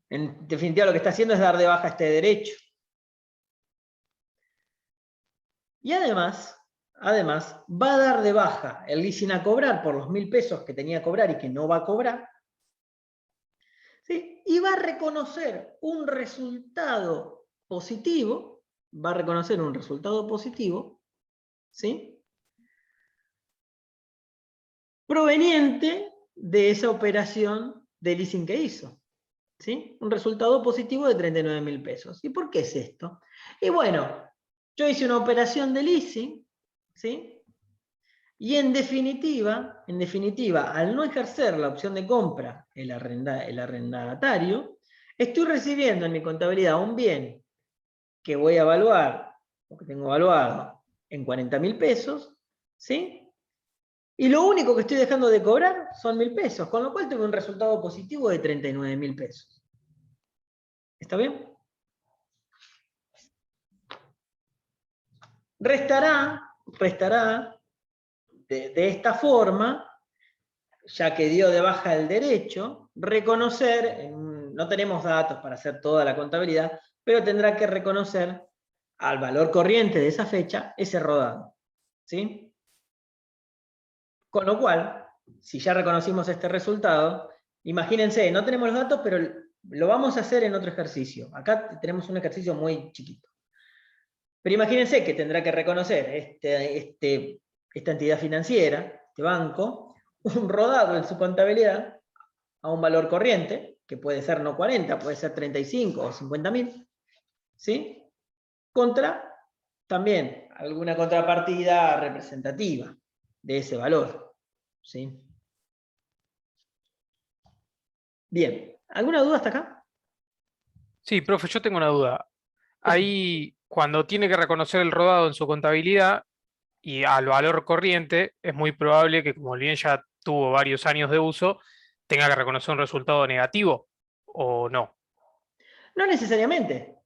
En definitiva, lo que está haciendo es dar de baja este derecho. Y además, va a dar de baja el leasing a cobrar por los 1.000 pesos que tenía que cobrar y que no va a cobrar. ¿Sí? Y va a reconocer un resultado positivo, va a reconocer un resultado positivo, ¿sí? Proveniente de esa operación de leasing que hizo, ¿sí? Un resultado positivo de 39.000 pesos. ¿Y por qué es esto? Y bueno, yo hice una operación de leasing, ¿sí? Y en definitiva, al no ejercer la opción de compra el arrendatario, estoy recibiendo en mi contabilidad un bien que voy a evaluar, o que tengo evaluado, en 40.000 pesos, ¿sí? Y lo único que estoy dejando de cobrar son 1.000 pesos, con lo cual tengo un resultado positivo de 39.000 pesos. ¿Está bien? Restará de esta forma, ya que dio de baja el derecho, reconocer, no tenemos datos para hacer toda la contabilidad, pero tendrá que reconocer al valor corriente de esa fecha ese rodado, ¿sí? Con lo cual, si ya reconocimos este resultado, imagínense, no tenemos los datos, pero lo vamos a hacer en otro ejercicio. Acá tenemos un ejercicio muy chiquito. Pero imagínense que tendrá que reconocer esta entidad financiera, este banco, un rodado en su contabilidad a un valor corriente, que puede ser no 40, puede ser 35 o 50.000, ¿sí? Contra también alguna contrapartida representativa de ese valor, ¿sí? Bien, ¿alguna duda hasta acá? Sí, profe, yo tengo una duda. Ahí, cuando tiene que reconocer el rodado en su contabilidad y al valor corriente, es muy probable que, como el bien ya tuvo varios años de uso, tenga que reconocer un resultado negativo, ¿o no? No necesariamente.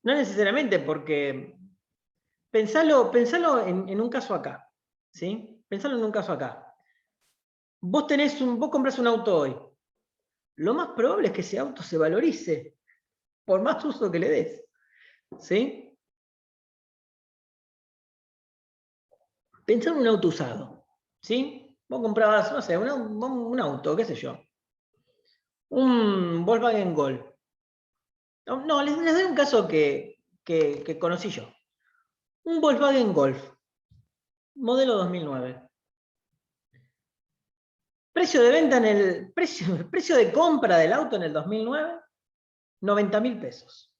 No necesariamente, porque pensalo en un caso acá, ¿sí? Pensalo en un caso acá. Vos compras un auto hoy. Lo más probable es que ese auto se valorice, por más uso que le des, ¿sí? Pensá en un auto usado, ¿sí? Vos comprabas, no sé, un auto, qué sé yo. Un Volkswagen Golf. No, les doy un caso que conocí yo. Un Volkswagen Golf, modelo 2009. Precio de venta precio de compra del auto en el 2009, 90.000 pesos.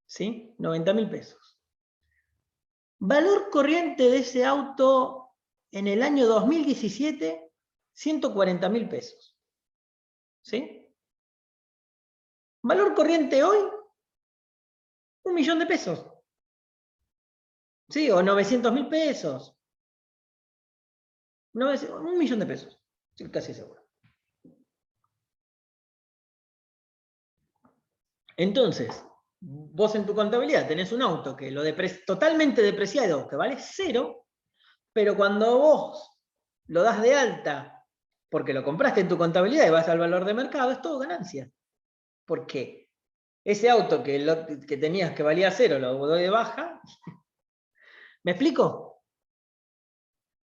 ¿Sí? 90.000 pesos. Valor corriente de ese auto en el año 2017, 140.000 pesos. ¿Sí? Valor corriente hoy, 1.000.000 de pesos. ¿Sí? O 900.000 pesos. 1.000.000 de pesos. Estoy casi seguro. Entonces, vos en tu contabilidad tenés un auto que totalmente depreciado, que vale 0, pero cuando vos lo das de alta porque lo compraste en tu contabilidad y vas al valor de mercado, es todo ganancia. Porque ese auto que tenías que valía 0 lo doy de baja. ¿Me explico?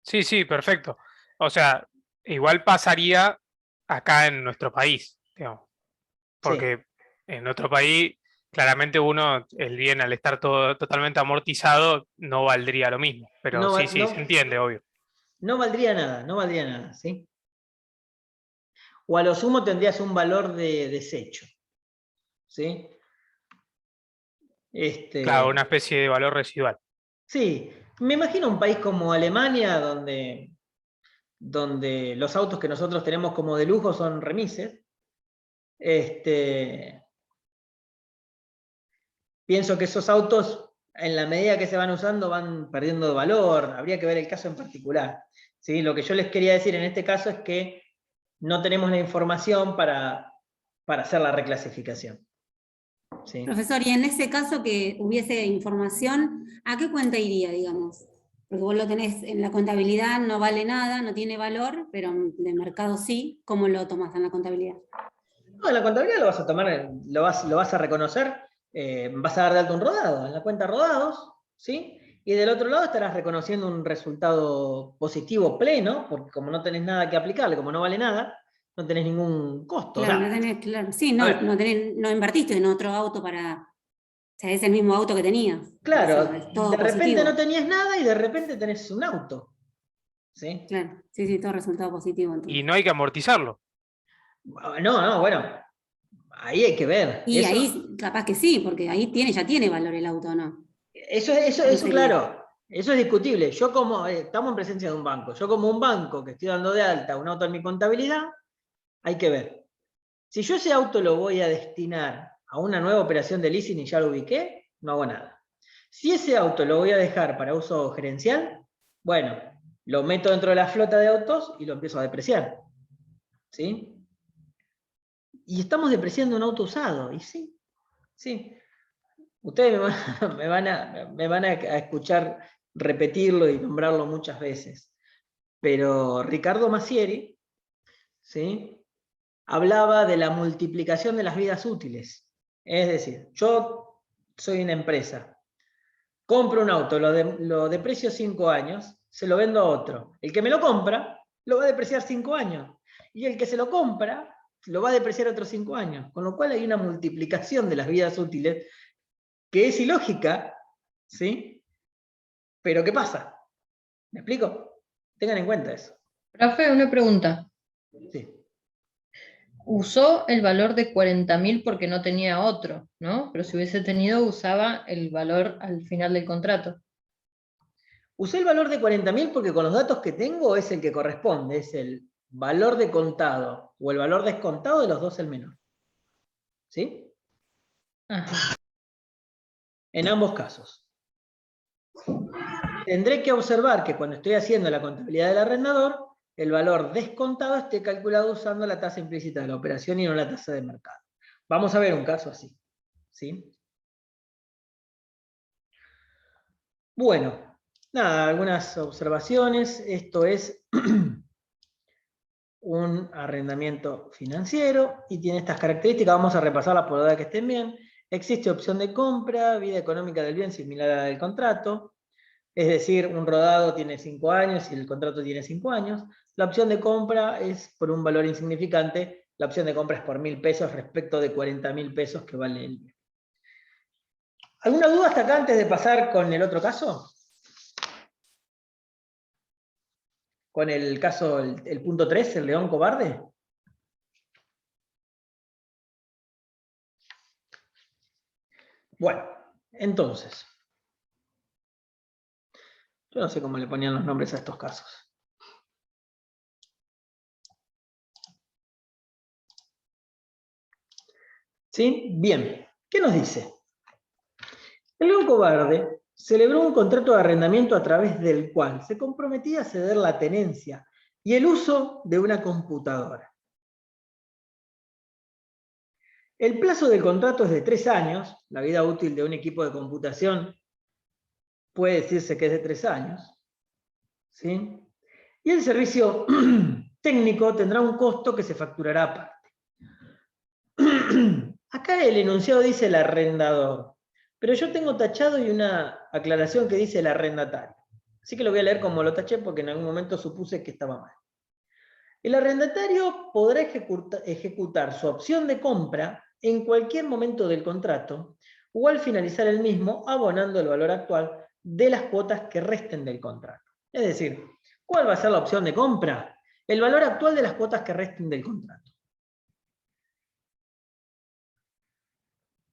Sí, sí, perfecto. O sea, igual pasaría acá en nuestro país, digamos, Sí. porque en nuestro país claramente uno, el bien al estar todo totalmente amortizado, no valdría lo mismo. Pero sí, sí, se entiende, obvio. No valdría nada, ¿sí? O a lo sumo tendrías un valor de desecho, ¿sí? Claro, una especie de valor residual. Sí, me imagino un país como Alemania, donde los autos que nosotros tenemos como de lujo son remises. Pienso que esos autos, en la medida que se van usando, van perdiendo valor. Habría que ver el caso en particular, ¿sí? Lo que yo les quería decir en este caso es que no tenemos la información para hacer la reclasificación. ¿Sí? Profesor, y en ese caso que hubiese información, ¿a qué cuenta iría, digamos? Porque vos lo tenés en la contabilidad, no vale nada, no tiene valor, pero de mercado sí. ¿Cómo lo tomás en la contabilidad? No, en la contabilidad lo vas a tomar, lo vas a reconocer, vas a dar de alta un rodado, en la cuenta rodados, ¿sí? Y del otro lado estarás reconociendo un resultado positivo pleno, porque como no tenés nada que aplicarle, como no vale nada, no tenés ningún costo. Claro, o sea, no tenés, claro. Sí, a ver. no invertiste en otro auto para. O sea, es el mismo auto que tenías. Claro, Eso es todo de repente positivo. no tenías nada y de repente tenés un auto. ¿Sí? Claro, sí, todo resultado positivo. Y Entonces. no hay que amortizarlo. No, bueno, ahí hay que ver. Y ahí capaz que sí, porque ahí ya tiene valor el auto, ¿no? Eso claro, eso es discutible. Yo estamos en presencia de un banco, yo como un banco que estoy dando de alta un auto en mi contabilidad, hay que ver. Si yo ese auto lo voy a destinar a una nueva operación de leasing y ya lo ubiqué, no hago nada. Si ese auto lo voy a dejar para uso gerencial, bueno, lo meto dentro de la flota de autos y lo empiezo a depreciar. ¿Sí? Y estamos depreciando un auto usado, y sí, sí. Ustedes me van a escuchar repetirlo y nombrarlo muchas veces. Pero Ricardo Massieri, ¿sí?, hablaba de la multiplicación de las vidas útiles. Es decir, yo soy una empresa, compro un auto, lo deprecio 5 años, se lo vendo a otro. El que me lo compra, lo va a depreciar 5 años. Y el que se lo compra, lo va a depreciar otros 5 años. Con lo cual hay una multiplicación de las vidas útiles que es ilógica, ¿sí? Pero ¿qué pasa? ¿Me explico? Tengan en cuenta eso. Profe, una pregunta. Sí. Usó el valor de 40.000 porque no tenía otro, ¿no? Pero si hubiese tenido, usaba el valor al final del contrato. Usé el valor de 40.000 porque con los datos que tengo es el que corresponde, es el valor de contado o el valor descontado de los dos el menor. ¿Sí? Ajá. En ambos casos. Tendré que observar que cuando estoy haciendo la contabilidad del arrendador, el valor descontado esté calculado usando la tasa implícita de la operación y no la tasa de mercado. Vamos a ver un caso así. ¿Sí? Bueno, nada, algunas observaciones. Esto es un arrendamiento financiero y tiene estas características. Vamos a repasarlas por la que estén bien. Existe opción de compra, vida económica del bien similar a la del contrato. Es decir, un rodado tiene 5 años y el contrato tiene 5 años. La opción de compra es por un valor insignificante. La opción de compra es por 1.000 pesos respecto de 40.000 pesos que vale el bien. ¿Alguna duda hasta acá antes de pasar con el otro caso? Con el caso, el punto 3, el león cobarde. Bueno, entonces. Yo no sé cómo le ponían los nombres a estos casos. ¿Sí? Bien. ¿Qué nos dice? El león cobarde celebró un contrato de arrendamiento a través del cual se comprometía a ceder la tenencia y el uso de una computadora. El plazo del contrato es de 3 años, la vida útil de un equipo de computación puede decirse que es de 3 años, ¿sí? Y el servicio técnico tendrá un costo que se facturará aparte. Acá el enunciado dice el arrendador, pero yo tengo tachado y una aclaración que dice el arrendatario. Así que lo voy a leer como lo taché porque en algún momento supuse que estaba mal. El arrendatario podrá ejecutar su opción de compra en cualquier momento del contrato o al finalizar el mismo abonando el valor actual de las cuotas que resten del contrato. Es decir, ¿cuál va a ser la opción de compra? El valor actual de las cuotas que resten del contrato.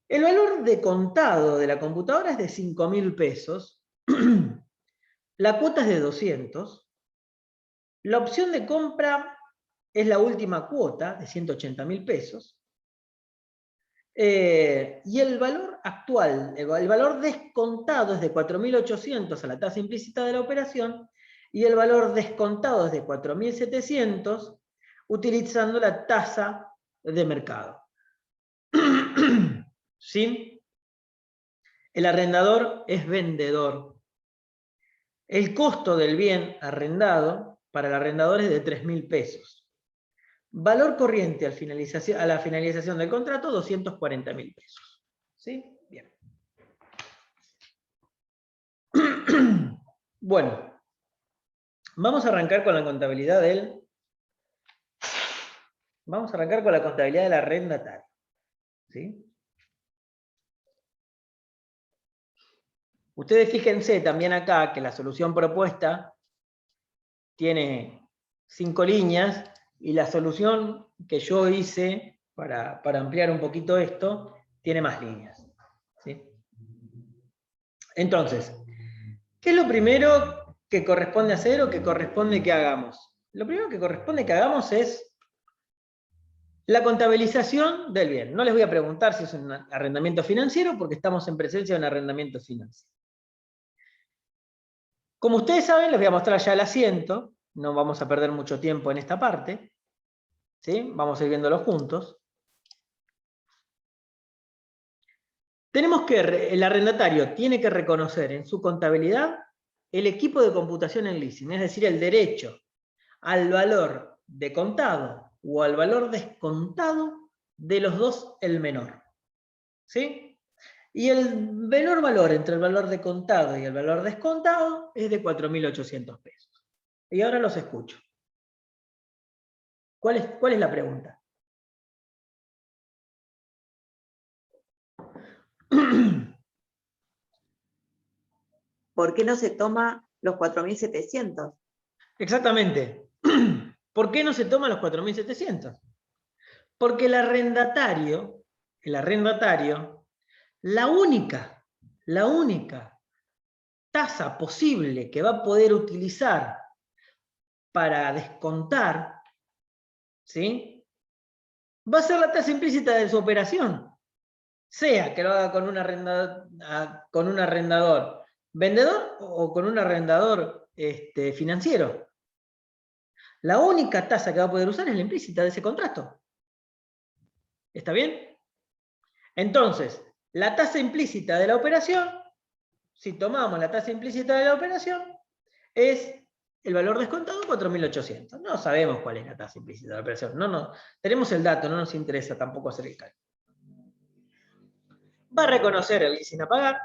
El valor de contado de la computadora es de 5.000 pesos. La cuota es de 200. La opción de compra es la última cuota de 180.000 pesos. Y el valor actual, el valor descontado es de 4.800 a la tasa implícita de la operación y el valor descontado es de 4.700 utilizando la tasa de mercado. ¿Sí? El arrendador es vendedor. El costo del bien arrendado para el arrendador es de 3.000 pesos. Valor corriente a la finalización del contrato, 240.000 pesos. ¿Sí? Bien. Bueno, vamos a arrancar con la contabilidad del Vamos a arrancar con la contabilidad del arrendatario. ¿Sí? Ustedes fíjense también acá que la solución propuesta tiene 5 líneas y la solución que yo hice para ampliar un poquito esto tiene más líneas. ¿Sí? Entonces, ¿qué es lo primero que corresponde hacer o que corresponde que hagamos? Lo primero que corresponde que hagamos es la contabilización del bien. No les voy a preguntar si es un arrendamiento financiero porque estamos en presencia de un arrendamiento financiero. Como ustedes saben, les voy a mostrar ya el asiento. No vamos a perder mucho tiempo en esta parte. ¿Sí? Vamos a ir viéndolo juntos. Tenemos que, el arrendatario tiene que reconocer en su contabilidad el equipo de computación en leasing, es decir, el derecho al valor de contado o al valor descontado de los dos el menor. ¿Sí? Y el menor valor entre el valor de contado y el valor descontado es de 4.800 pesos. Y ahora los escucho. ¿Cuál es la pregunta? ¿Por qué no se toma los 4.700? Exactamente. ¿Por qué no se toman los 4.700? Porque el arrendatario, la única tasa posible que va a poder utilizar para descontar, ¿sí? Va a ser la tasa implícita de su operación. Sea que lo haga con un arrendador vendedor o con un arrendador financiero. La única tasa que va a poder usar es la implícita de ese contrato. ¿Está bien? Entonces, la tasa implícita de la operación, si tomamos la tasa implícita de la operación, es el valor descontado 4.800. No sabemos cuál es la tasa implícita de la operación. No, tenemos el dato, no nos interesa tampoco hacer el cálculo. Va a reconocer el leasing a pagar,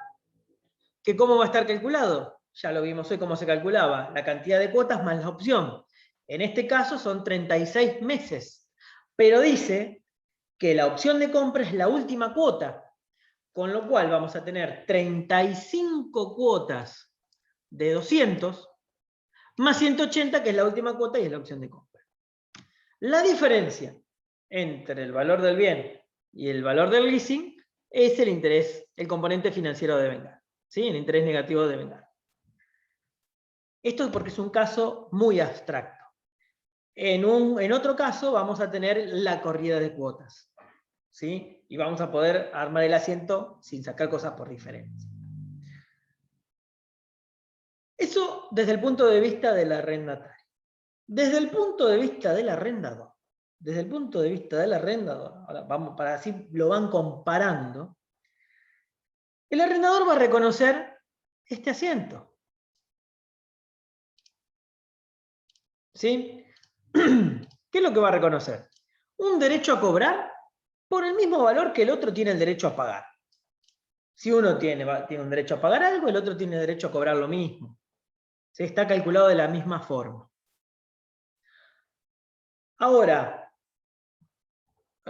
que cómo va a estar calculado. Ya lo vimos hoy cómo se calculaba, la cantidad de cuotas más la opción. En este caso son 36 meses, pero dice que la opción de compra es la última cuota, con lo cual vamos a tener 35 cuotas de 200, más 180 que es la última cuota y es la opción de compra. La diferencia entre el valor del bien y el valor del leasing es el interés, el componente financiero de vengar, ¿sí? El interés negativo de vengar. Esto es porque es un caso muy abstracto. En otro caso vamos a tener la corrida de cuotas, ¿sí? Y vamos a poder armar el asiento sin sacar cosas por diferencia. Eso desde el punto de vista del arrendatario. Desde el punto de vista del arrendador, ahora vamos, para así lo van comparando, el arrendador va a reconocer este asiento. ¿Sí? ¿Qué es lo que va a reconocer? Un derecho a cobrar por el mismo valor que el otro tiene el derecho a pagar. Si uno tiene un derecho a pagar algo, el otro tiene derecho a cobrar lo mismo. ¿Sí? Está calculado de la misma forma. Ahora,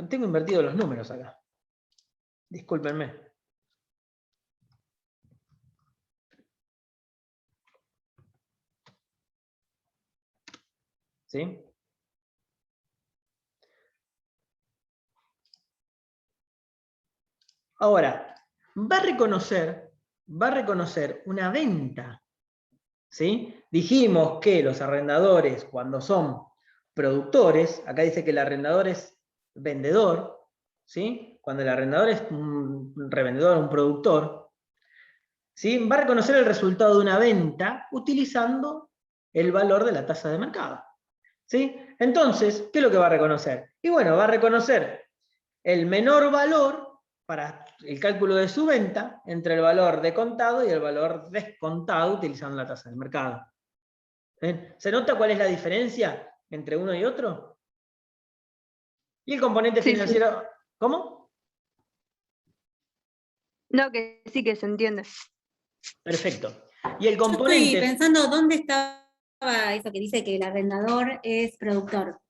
tengo invertidos los números acá. Discúlpenme. ¿Sí? Ahora, va a reconocer una venta. ¿Sí? Dijimos que los arrendadores, cuando son productores, acá dice que el arrendador es vendedor, ¿sí? Cuando el arrendador es un revendedor, un productor, ¿sí? Va a reconocer el resultado de una venta utilizando el valor de la tasa de mercado. ¿Sí? Entonces, ¿qué es lo que va a reconocer? Y bueno, va a reconocer el menor valor para el cálculo de su venta entre el valor de contado y el valor descontado utilizando la tasa del mercado. ¿Ven? ¿Se nota cuál es la diferencia entre uno y otro? Y el componente financiero... Sí. ¿Cómo? No, que sí que se entiende. Perfecto. Y el componente... Yo estoy pensando dónde estaba eso que dice que el arrendador es productor.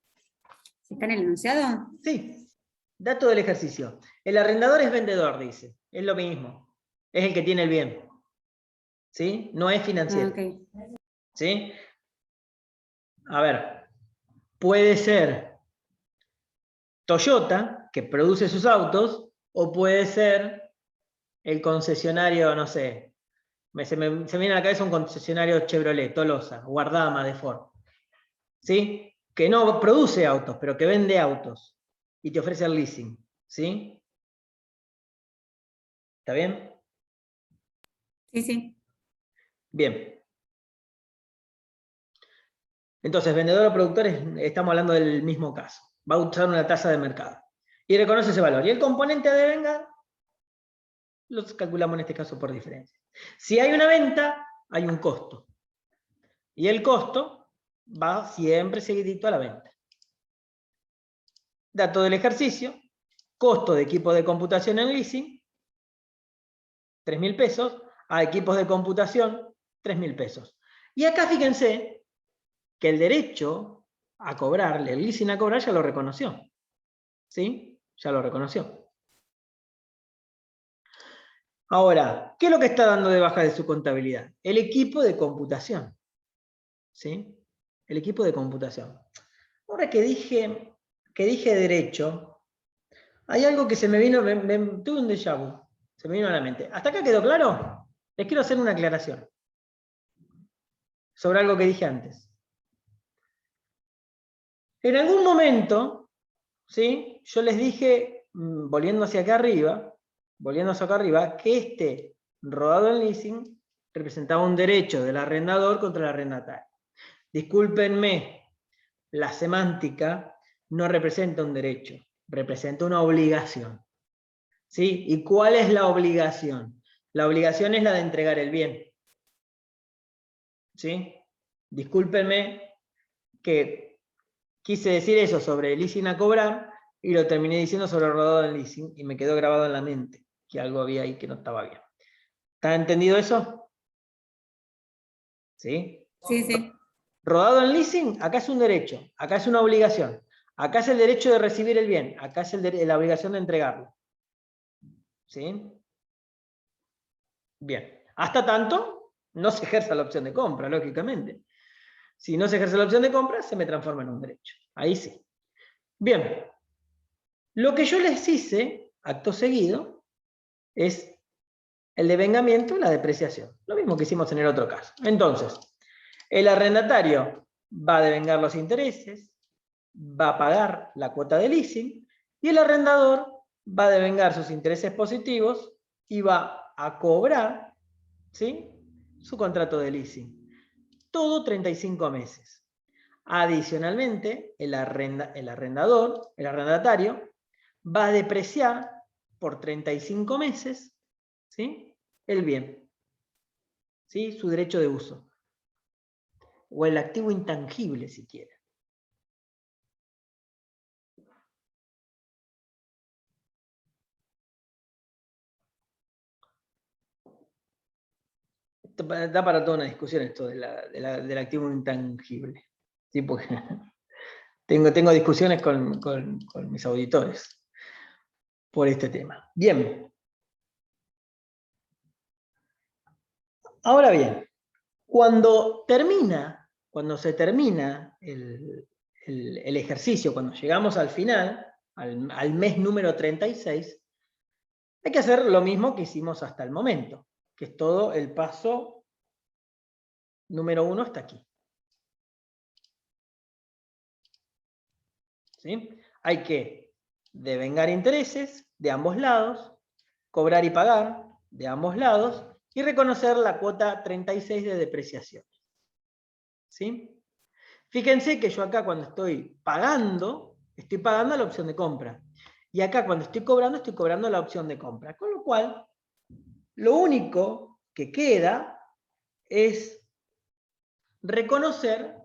¿Está en el enunciado? Sí. Dato del ejercicio. El arrendador es vendedor, dice. Es lo mismo. Es el que tiene el bien. ¿Sí? No es financiero. Ok. ¿Sí? A ver. Puede ser Toyota, que produce sus autos, o puede ser el concesionario, no sé, se me viene a la cabeza un concesionario Chevrolet, Tolosa, Guardama de Ford. ¿Sí? Que no produce autos, pero que vende autos y te ofrece el leasing. ¿Sí? ¿Está bien? Sí, sí. Bien. Entonces, vendedor o productor, estamos hablando del mismo caso. Va a usar una tasa de mercado. Y reconoce ese valor. Y el componente a devengar, los calculamos en este caso por diferencia. Si hay una venta, hay un costo. Y el costo va siempre seguidito a la venta. Dato del ejercicio. Costo de equipo de computación en leasing, 3.000 pesos. A equipos de computación, 3.000 pesos. Y acá fíjense que el derecho a cobrarle, el leasing a cobrar, ya lo reconoció. ¿Sí? Ya lo reconoció. Ahora, ¿qué es lo que está dando de baja de su contabilidad? El equipo de computación. ¿Sí? El equipo de computación. Ahora que dije derecho, hay algo que se me vino, tuve un déjà vu, se me vino a la mente. ¿Hasta acá quedó claro? Les quiero hacer una aclaración sobre algo que dije antes. En algún momento, ¿sí? Yo les dije, volviendo hacia acá arriba, que este rodado en leasing representaba un derecho del arrendador contra el arrendatario. Discúlpenme, la semántica no representa un derecho, representa una obligación. ¿Sí? ¿Y cuál es la obligación? La obligación es la de entregar el bien. ¿Sí? Discúlpenme que quise decir eso sobre el leasing a cobrar y lo terminé diciendo sobre el rodado del leasing y me quedó grabado en la mente que algo había ahí que no estaba bien. ¿Está entendido eso? ¿Sí? Sí, sí. Rodado en leasing, acá es un derecho, acá es una obligación. Acá es el derecho de recibir el bien, acá es la obligación de entregarlo. ¿Sí? Bien. Hasta tanto, no se ejerza la opción de compra, lógicamente. Si no se ejerce la opción de compra, se me transforma en un derecho. Ahí sí. Bien. Lo que yo les hice, acto seguido, es el devengamiento y la depreciación. Lo mismo que hicimos en el otro caso. Entonces, el arrendatario va a devengar los intereses, va a pagar la cuota de leasing, y el arrendador va a devengar sus intereses positivos y va a cobrar, ¿sí?, su contrato de leasing. Todo 35 meses. Adicionalmente, el arrendatario, va a depreciar por 35 meses, ¿sí?, el bien, ¿sí?, su derecho de uso. O el activo intangible, si quiere. Da para toda una discusión esto del activo intangible. ¿Sí? Porque tengo discusiones con mis auditores por este tema. Bien. Ahora bien, cuando se termina el ejercicio, cuando llegamos al final, al mes número 36, hay que hacer lo mismo que hicimos hasta el momento, que es todo el paso número 1 hasta aquí. ¿Sí? Hay que devengar intereses de ambos lados, cobrar y pagar de ambos lados, y reconocer la cuota 36 de depreciación. ¿Sí? Fíjense que yo acá cuando estoy pagando la opción de compra. Y acá cuando estoy cobrando la opción de compra. Con lo cual, lo único que queda es reconocer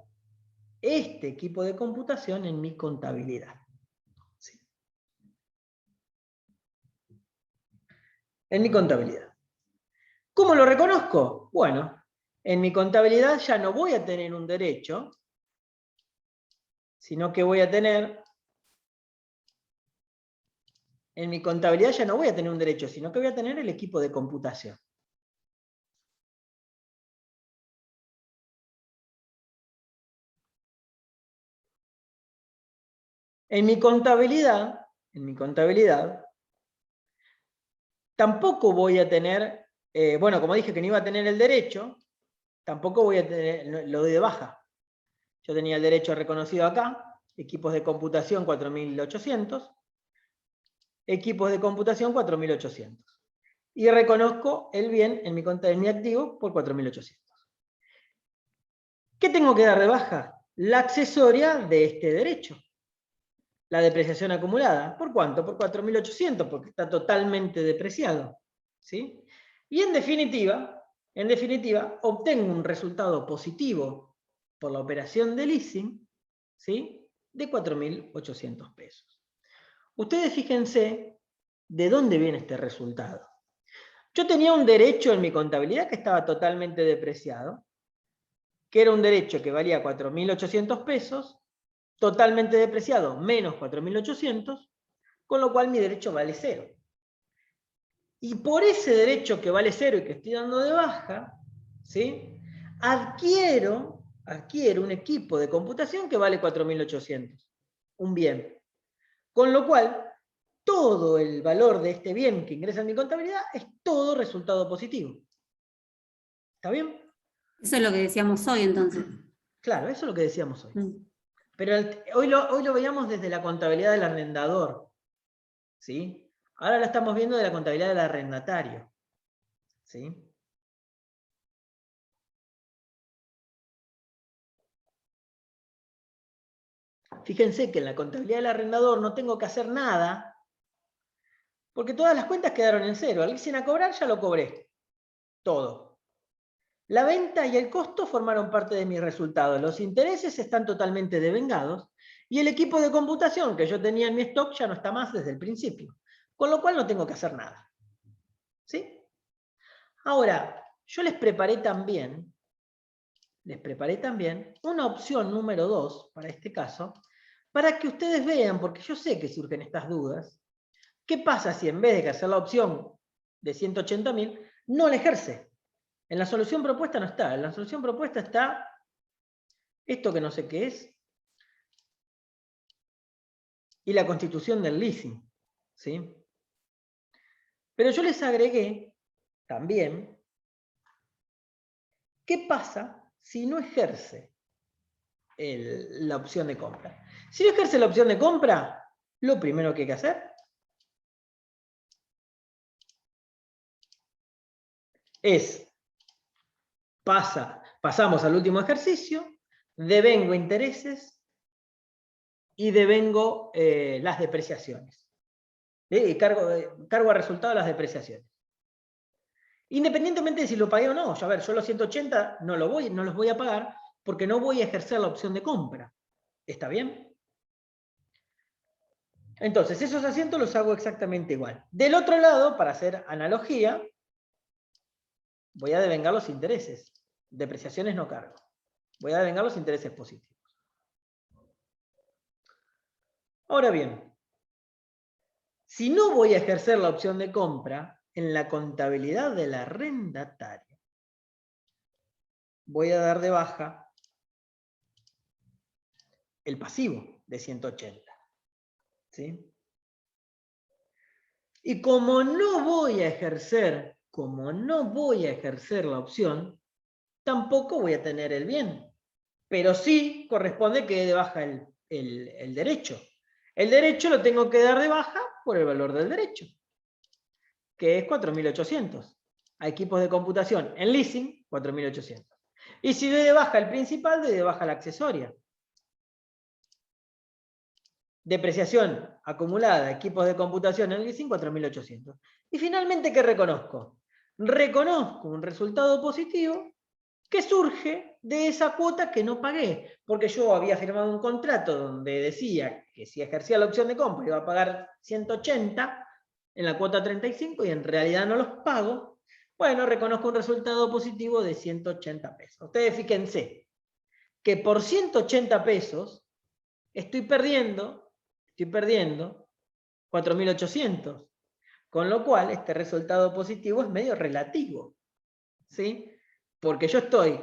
este equipo de computación en mi contabilidad. ¿Sí? En mi contabilidad. ¿Cómo lo reconozco? Bueno, en mi contabilidad ya no voy a tener un derecho, sino que voy a tener en mi contabilidad ya no voy a tener un derecho, sino que voy a tener el equipo de computación. En mi contabilidad, tampoco voy a tener, bueno, como dije que no iba a tener el derecho, tampoco voy a tener, lo doy de baja. Yo tenía el derecho reconocido acá, equipos de computación 4800, equipos de computación 4800. Y reconozco el bien en mi activo por 4800. ¿Qué tengo que dar de baja? La accesoria de este derecho. La depreciación acumulada. ¿Por cuánto? Por 4.800, porque está totalmente depreciado. ¿Sí? Y en definitiva, obtengo un resultado positivo por la operación de leasing, ¿sí? De 4.800 pesos. Ustedes fíjense de dónde viene este resultado. Yo tenía un derecho en mi contabilidad que estaba totalmente depreciado, que era un derecho que valía 4.800 pesos, totalmente depreciado, menos 4.800, con lo cual mi derecho vale 0. Y por ese derecho que vale 0 y que estoy dando de baja, ¿sí? adquiero un equipo de computación que vale 4.800, un bien. Con lo cual, todo el valor de este bien que ingresa en mi contabilidad es todo resultado positivo. ¿Está bien? Eso es lo que decíamos hoy, entonces. Claro, eso es lo que decíamos hoy. Pero hoy lo veíamos desde la contabilidad del arrendador. ¿Sí? Ahora lo estamos viendo de la contabilidad del arrendatario. ¿Sí? Fíjense que en la contabilidad del arrendador no tengo que hacer nada, porque todas las cuentas quedaron en 0. Al irse a cobrar ya lo cobré. Todo. La venta y el costo formaron parte de mis resultados. Los intereses están totalmente devengados y el equipo de computación que yo tenía en mi stock ya no está más desde el principio. Con lo cual no tengo que hacer nada. ¿Sí? Ahora, yo les preparé también una opción número 2 para este caso, para que ustedes vean, porque yo sé que surgen estas dudas, ¿qué pasa si en vez de ejercer la opción de 180.000, no la ejerce? En la solución propuesta no está. En la solución propuesta está esto que no sé qué es, y la constitución del leasing. ¿Sí? Pero yo les agregué también, ¿qué pasa si no ejerce la opción de compra? Si no ejerce la opción de compra, lo primero que hay que hacer es pasamos al último ejercicio, devengo intereses y devengo las depreciaciones. Y cargo a resultado las depreciaciones. Independientemente de si lo pagué o no. A ver, yo los 180 no los voy a pagar porque no voy a ejercer la opción de compra. ¿Está bien? Entonces, esos asientos los hago exactamente igual. Del otro lado, para hacer analogía, voy a devengar los intereses. Depreciaciones no cargo. Voy a devengar los intereses positivos. Ahora bien, si no voy a ejercer la opción de compra, en la contabilidad del arrendatario, voy a dar de baja el pasivo de 180. ¿Sí? Y como no voy a ejercer la opción, tampoco voy a tener el bien. Pero sí corresponde que dé de baja el derecho. El derecho lo tengo que dar de baja por el valor del derecho, que es 4.800. A equipos de computación en leasing, 4.800. Y si doy de baja el principal, doy de baja la accesoria. Depreciación acumulada, equipos de computación en leasing, 4.800. Y finalmente, ¿qué reconozco? Reconozco un resultado positivo que surge de esa cuota que no pagué, porque yo había firmado un contrato donde decía que si ejercía la opción de compra iba a pagar 180 en la cuota 35 y en realidad no los pago. Bueno, reconozco un resultado positivo de 180 pesos. Ustedes fíjense que por 180 pesos estoy perdiendo 4.800. Con lo cual, este resultado positivo es medio relativo. ¿Sí? Porque yo estoy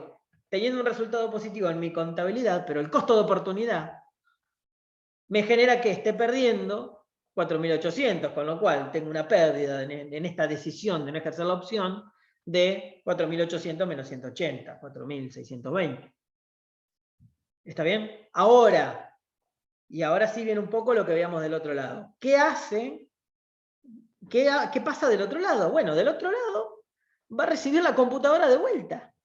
teniendo un resultado positivo en mi contabilidad, pero el costo de oportunidad me genera que esté perdiendo 4.800, con lo cual tengo una pérdida en esta decisión de no ejercer la opción de 4.800 menos 180, 4.620. ¿Está bien? Ahora, y ahora sí viene un poco lo que veíamos del otro lado. ¿Qué hace? ¿Qué pasa del otro lado? Bueno, del otro lado va a recibir la computadora de vuelta.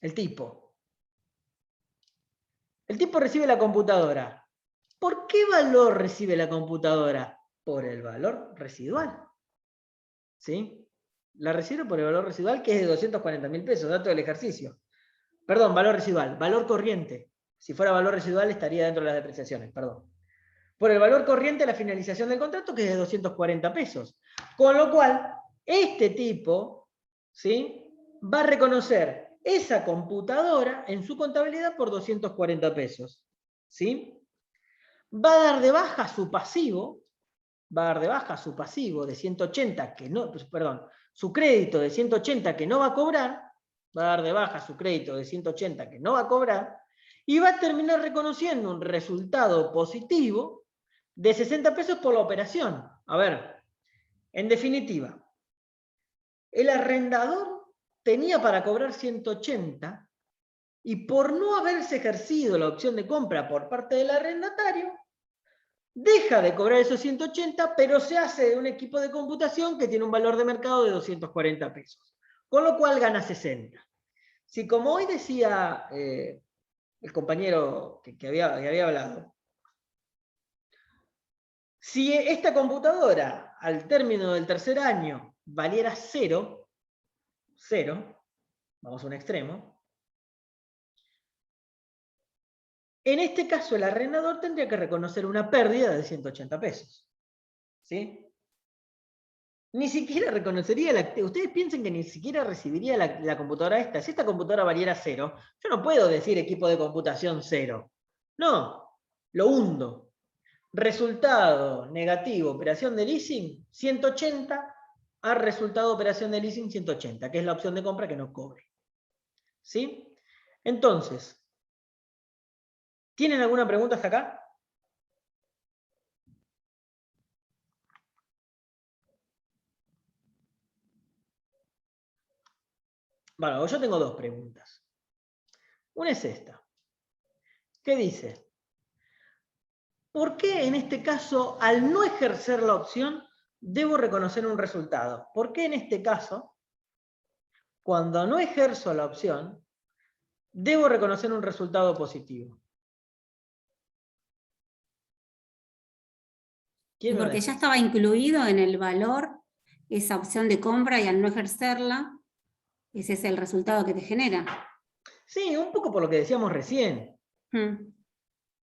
El tipo. El tipo recibe la computadora. ¿Por qué valor recibe la computadora? Por el valor residual. ¿Sí? La recibe por el valor residual, que es de 240.000 pesos, dato del ejercicio. Perdón, valor residual, valor corriente. Si fuera valor residual estaría dentro de las depreciaciones, perdón. Por el valor corriente a la finalización del contrato, que es de 240 pesos. Con lo cual, este tipo, ¿sí?, va a reconocer esa computadora en su contabilidad por 240 pesos. ¿Sí? Va a dar de baja su pasivo, de 180 que no, perdón, su crédito de 180 que no va a cobrar, va a dar de baja su crédito de 180 que no va a cobrar, y va a terminar reconociendo un resultado positivo de 60 pesos por la operación. A ver, en definitiva, el arrendador tenía para cobrar 180 y por no haberse ejercido la opción de compra por parte del arrendatario, deja de cobrar esos 180, pero se hace de un equipo de computación que tiene un valor de mercado de 240 pesos. Con lo cual gana 60. Si como hoy decía el compañero que había hablado, si esta computadora al término del tercer año valiera 0, vamos a un extremo, en este caso el arrendador tendría que reconocer una pérdida de 180 pesos. ¿Sí? Ni siquiera reconocería ustedes piensen que ni siquiera recibiría la computadora esta. Si esta computadora valiera 0, yo no puedo decir equipo de computación 0. No, lo hundo. Resultado negativo, operación de leasing, 180, a resultado operación de leasing 180, que es la opción de compra que no cobre. ¿Sí? Entonces, ¿tienen alguna pregunta hasta acá? Bueno, yo tengo dos preguntas. Una es esta. ¿Qué dice? ¿Por qué en este caso, al no ejercer la opción, debo reconocer un resultado? ¿Por qué en este caso, cuando no ejerzo la opción, debo reconocer un resultado positivo? Y porque ya estaba incluido en el valor esa opción de compra y al no ejercerla, ese es el resultado que te genera. Sí, un poco por lo que decíamos recién.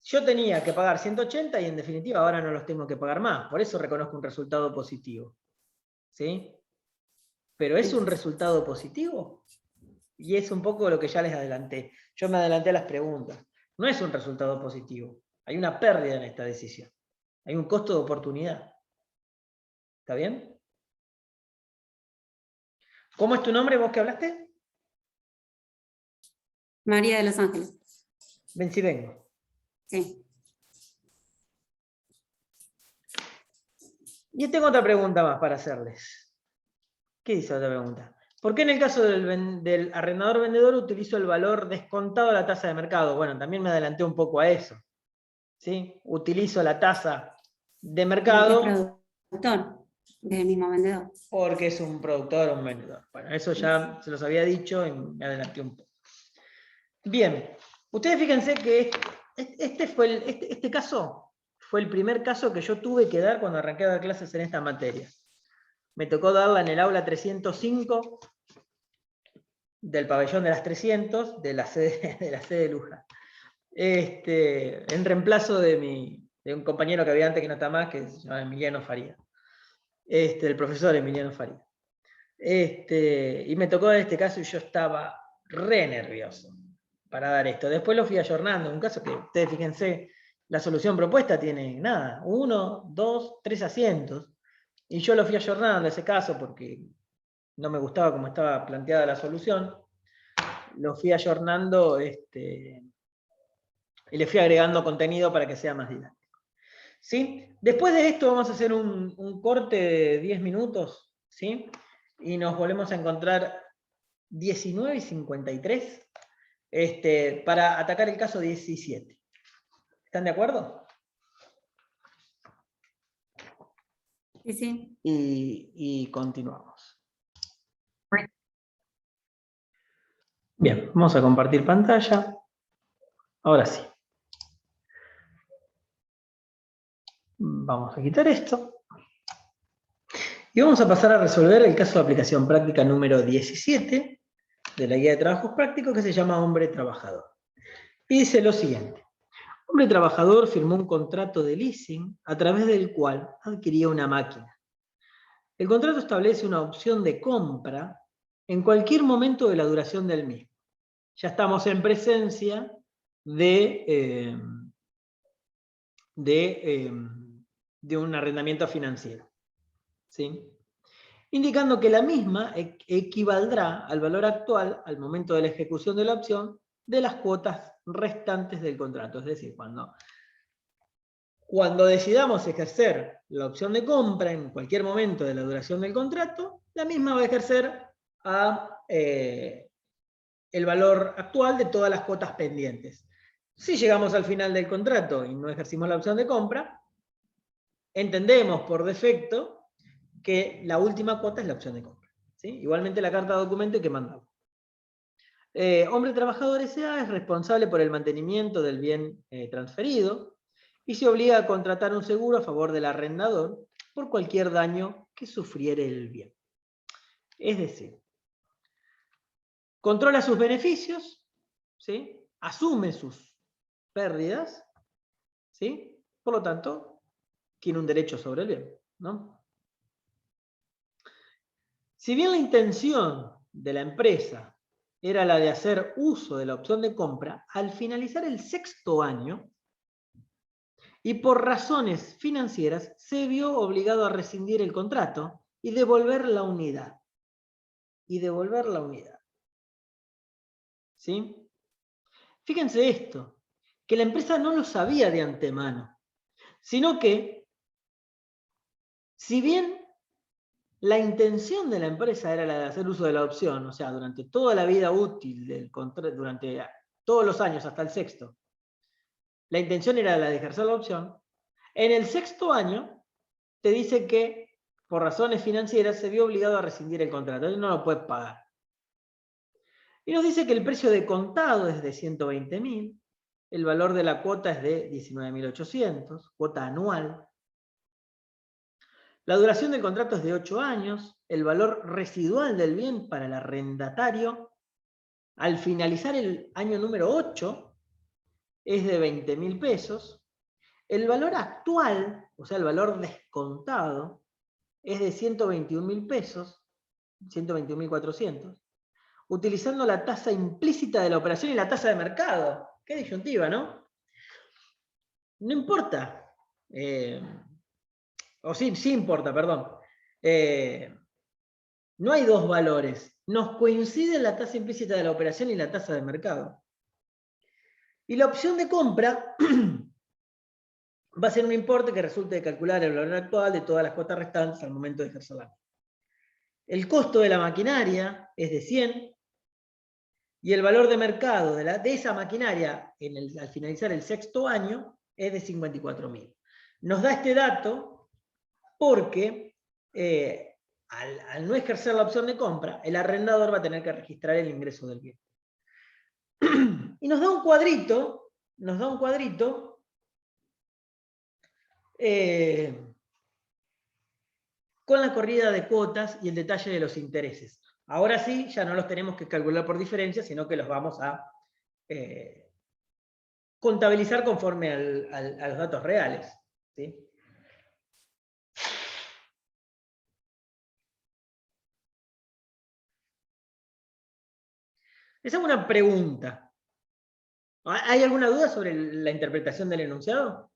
Yo tenía que pagar 180 y en definitiva ahora no los tengo que pagar más. Por eso reconozco un resultado positivo. ¿Sí? Pero ¿es un resultado positivo? Y es un poco lo que ya les adelanté. Yo me adelanté a las preguntas. No es un resultado positivo. Hay una pérdida en esta decisión. Hay un costo de oportunidad. ¿Está bien? ¿Cómo es tu nombre, vos que hablaste? María de Los Ángeles. Ven si vengo. Sí. Y tengo otra pregunta más para hacerles. ¿Qué dice otra pregunta? ¿Por qué en el caso del arrendador vendedor utilizo el valor descontado de la tasa de mercado? Bueno, también me adelanté un poco a eso. ¿Sí? Utilizo la tasa de mercado. Porque es productor del mismo vendedor. Porque es un productor o un vendedor. Bueno, eso ya se los había dicho y me adelanté un poco. Bien, ustedes fíjense que este caso fue el primer caso que yo tuve que dar cuando arranqué a dar clases en esta materia. Me tocó darla en el aula 305 del pabellón de las 300 de la sede de Luján. En reemplazo de un compañero que había antes que no está más, que se llama Emiliano Faría. El profesor Emiliano Faría. Y me tocó en este caso y yo estaba re nervioso para dar esto. Después lo fui ayornando, un caso que ustedes fíjense La solución propuesta tiene nada, 1, 2, 3 asientos. Y yo lo fui ayornando ese caso porque no me gustaba cómo estaba planteada la solución. Lo fui ayornando y le fui agregando contenido para que sea más didáctico. ¿Sí? Después de esto vamos a hacer un corte de 10 minutos, ¿sí? Y nos volvemos a encontrar 19:53 para atacar el caso 17. ¿Están de acuerdo? Sí, sí. Y continuamos. Bien, vamos a compartir pantalla. Ahora sí. Vamos a quitar esto. Y vamos a pasar a resolver el caso de aplicación práctica número 17 de la guía de trabajos prácticos que se llama Hombre Trabajador. Y dice lo siguiente. Hombre Trabajador firmó un contrato de leasing a través del cual adquiría una máquina. El contrato establece una opción de compra en cualquier momento de la duración del mismo. Ya estamos en presencia de un arrendamiento financiero, ¿sí? Indicando que la misma equivaldrá al valor actual, al momento de la ejecución de la opción, de las cuotas restantes del contrato. Es decir, cuando decidamos ejercer la opción de compra en cualquier momento de la duración del contrato, la misma va a ejercer el valor actual de todas las cuotas pendientes. Si llegamos al final del contrato y no ejercimos la opción de compra, entendemos por defecto que la última cuota es la opción de compra, ¿sí? Igualmente la carta de documento que mandamos. Hombre Trabajador S.A. es responsable por el mantenimiento del bien transferido y se obliga a contratar un seguro a favor del arrendador por cualquier daño que sufriere el bien. Es decir, controla sus beneficios, ¿sí? Asume sus pérdidas, ¿sí? Por lo tanto, tiene un derecho sobre el bien, ¿no? Si bien la intención de la empresa era la de hacer uso de la opción de compra, al finalizar el 6º año, y por razones financieras, se vio obligado a rescindir el contrato y devolver la unidad. ¿Sí? Fíjense esto, que la empresa no lo sabía de antemano, sino que, si bien la intención de la empresa era la de hacer uso de la opción, o sea, durante toda la vida útil del contrato, durante todos los años hasta el 6º, la intención era la de ejercer la opción, en el 6º año te dice que por razones financieras se vio obligado a rescindir el contrato, y no lo puede pagar. Y nos dice que el precio de contado es de 120.000, el valor de la cuota es de 19.800, cuota anual. La duración del contrato es de 8 años, el valor residual del bien para el arrendatario al finalizar el año número 8 es de 20.000 pesos, el valor actual, o sea el valor descontado, es de 121.000 pesos, 121.400, utilizando la tasa implícita de la operación y la tasa de mercado. Qué disyuntiva, ¿no? No importa. Sí importa, perdón. No hay dos valores. Nos coincide la tasa implícita de la operación y la tasa de mercado. Y la opción de compra va a ser un importe que resulte de calcular el valor actual de todas las cuotas restantes al momento de ejercerla. El costo de la maquinaria es de 100 y el valor de mercado de esa maquinaria al finalizar el 6º año es de 54.000. Nos da este dato porque al no ejercer la opción de compra, el arrendador va a tener que registrar el ingreso del bien. Y nos da un cuadrito con la corrida de cuotas y el detalle de los intereses. Ahora sí, ya no los tenemos que calcular por diferencia, sino que los vamos a contabilizar conforme a los datos reales, ¿sí? Les hago una pregunta. ¿Hay alguna duda sobre la interpretación del enunciado?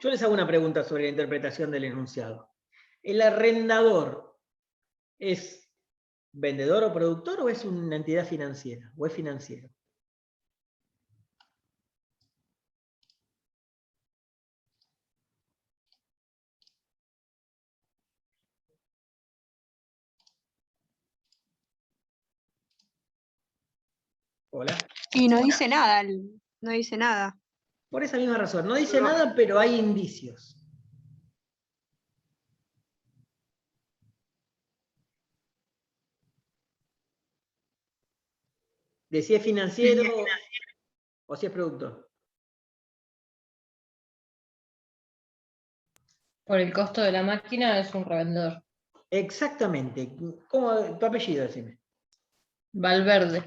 Yo les hago una pregunta sobre la interpretación del enunciado. ¿El arrendador es vendedor o productor o es una entidad financiera? ¿O es financiero? Hola. Y no dice nada, no dice nada. Por esa misma razón. No dice nada, pero hay indicios. De si es financiero o si es productor. Por el costo de la máquina es un revendedor. Exactamente. ¿Cómo, tu apellido, decime? Valverde.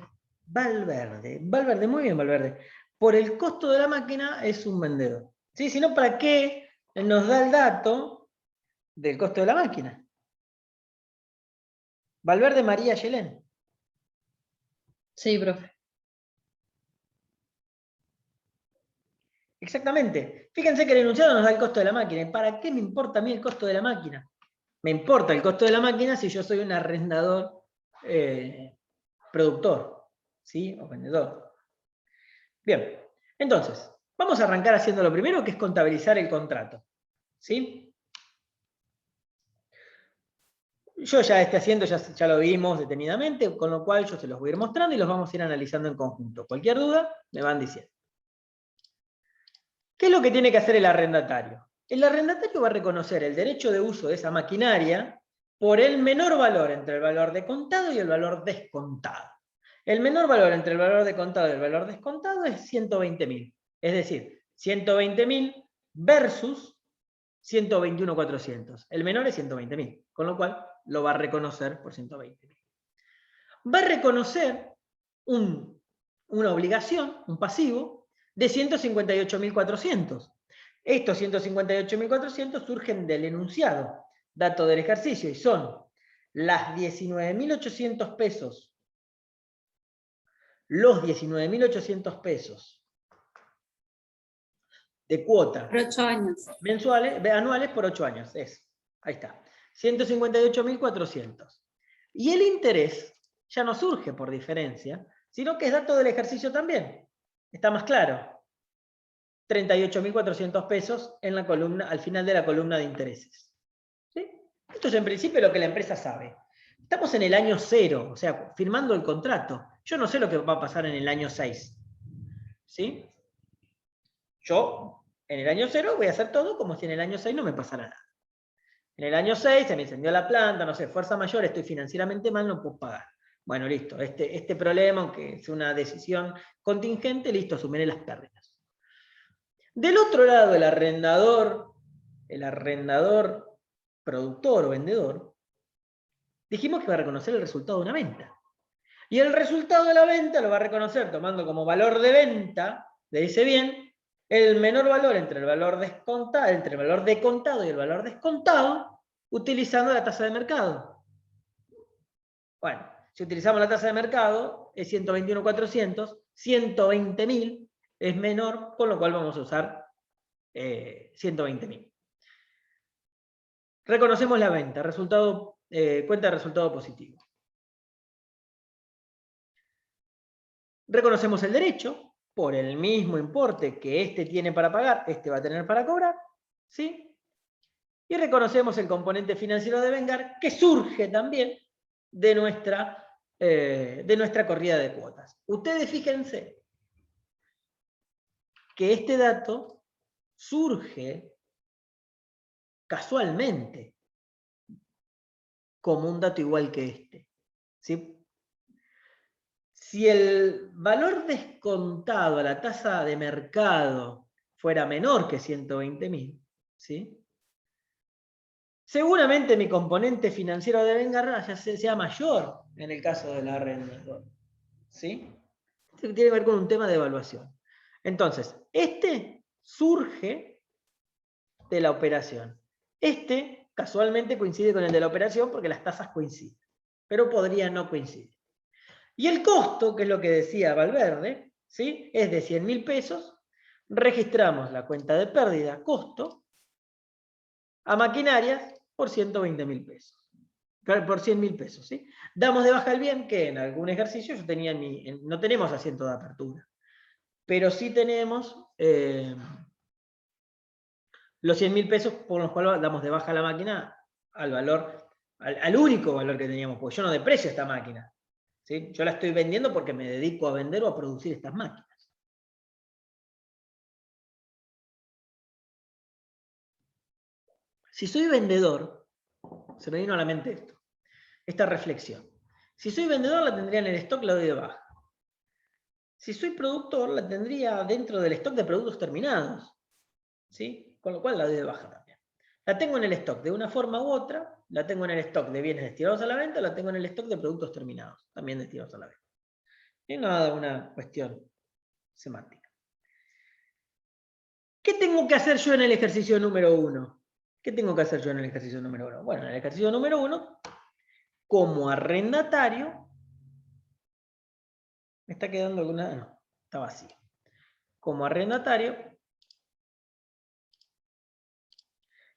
Valverde. Valverde, muy bien, Valverde. Por el costo de la máquina es un vendedor. ¿Sí? Si no, ¿para qué nos da el dato del costo de la máquina? Valverde María Yelén. Sí, profe. Exactamente. Fíjense que el enunciado nos da el costo de la máquina. ¿Y para qué me importa a mí el costo de la máquina? Me importa el costo de la máquina si yo soy un arrendador productor, ¿sí? O vendedor. Bien, entonces, vamos a arrancar haciendo lo primero, que es contabilizar el contrato. ¿Sí? Yo ya haciendo, ya lo vimos detenidamente, con lo cual yo se los voy a ir mostrando y los vamos a ir analizando en conjunto. Cualquier duda, me van diciendo. ¿Qué es lo que tiene que hacer el arrendatario? El arrendatario va a reconocer el derecho de uso de esa maquinaria por el menor valor entre el valor de contado y el valor descontado. El menor valor entre el valor de contado y el valor descontado es 120.000. Es decir, 120.000 versus 121.400. El menor es 120.000, con lo cual lo va a reconocer por 120.000. Va a reconocer una obligación, un pasivo, de 158.400. Estos 158.400 surgen del enunciado, dato del ejercicio, y son las 19.800 pesos, los 19.800 pesos de cuota. Por 8 años. Anuales por 8 años. Ahí está. 158.400. Y el interés ya no surge por diferencia, sino que es dato del ejercicio también. Está más claro. 38.400 pesos en la columna, al final de la columna de intereses. ¿Sí? Esto es en principio lo que la empresa sabe. Estamos en el año 0, o sea, firmando el contrato. Yo no sé lo que va a pasar en el año 6. ¿Sí? Yo, en el año 0, voy a hacer todo como si en el año 6 no me pasara nada. En el año 6 se me incendió la planta, no sé, fuerza mayor, estoy financieramente mal, no puedo pagar. Bueno, listo, este problema, aunque es una decisión contingente, listo, asumiré las pérdidas. Del otro lado, el arrendador productor o vendedor, dijimos que va a reconocer el resultado de una venta. Y el resultado de la venta lo va a reconocer tomando como valor de venta de ese bien el menor valor entre el valor descontado, entre el valor de contado y el valor descontado, utilizando la tasa de mercado. Bueno, si utilizamos la tasa de mercado, es 121.400, 120.000 es menor, con lo cual vamos a usar 120.000. Reconocemos la venta, cuenta de resultado positivo. Reconocemos el derecho, por el mismo importe que este tiene para pagar, este va a tener para cobrar, ¿sí? Y reconocemos el componente financiero de devengar, que surge también de nuestra corrida de cuotas. Ustedes fíjense que este dato surge casualmente como un dato igual que este. ¿Sí? Si el valor descontado a la tasa de mercado fuera menor que 120.000, ¿sí? Seguramente mi componente financiero de devengar ya sea mayor en el caso del arrendador. ¿Sí? Esto tiene que ver con un tema de evaluación. Entonces, este surge de la operación. Este casualmente coincide con el de la operación porque las tasas coinciden. pero podría no coincidir. Y el costo, que es lo que decía Valverde, ¿sí? Es de 100.000 pesos, registramos la cuenta de pérdida, costo, a maquinarias por 120.000 pesos. Por 100.000 pesos, ¿sí? Damos de baja el bien, que en algún ejercicio yo tenía no tenemos asiento de apertura, pero sí tenemos los 100.000 pesos por los cuales damos de baja la máquina al valor, al único valor que teníamos, porque yo no deprecio esta máquina, ¿sí? Yo la estoy vendiendo porque me dedico a vender o a producir estas máquinas. Si soy vendedor, se me vino a la mente esto, esta reflexión. Si soy vendedor, la tendría en el stock, la doy de baja. Si soy productor, la tendría dentro del stock de productos terminados, ¿sí? Con lo cual la doy de baja también. La tengo en el stock de una forma u otra, la tengo en el stock de bienes destinados a la venta, la tengo en el stock de productos terminados, también destinados a la venta. Y nada, una cuestión semántica. ¿Qué tengo que hacer yo en el ejercicio número 1? ¿Qué tengo que hacer yo en el ejercicio número 1? Bueno, en el ejercicio número 1, como arrendatario, ¿me está quedando alguna? No, está vacío. Como arrendatario,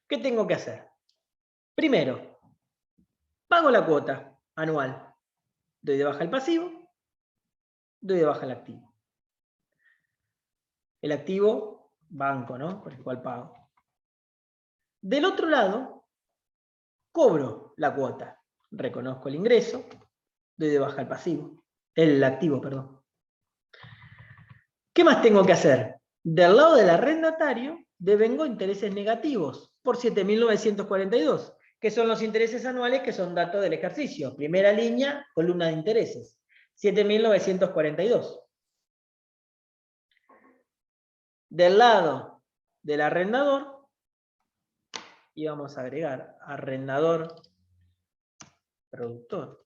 ¿qué tengo que hacer? Primero, pago la cuota anual. Doy de baja el pasivo, doy de baja el activo. El activo, banco, ¿no? Por el cual pago. Del otro lado, cobro la cuota. Reconozco el ingreso, doy de baja el pasivo. El activo, perdón. ¿Qué más tengo que hacer? Del lado del arrendatario, devengo intereses negativos por 7.942, que son los intereses anuales que son datos del ejercicio. Primera línea, columna de intereses. 7.942. Del lado del arrendador, y vamos a agregar arrendador productor.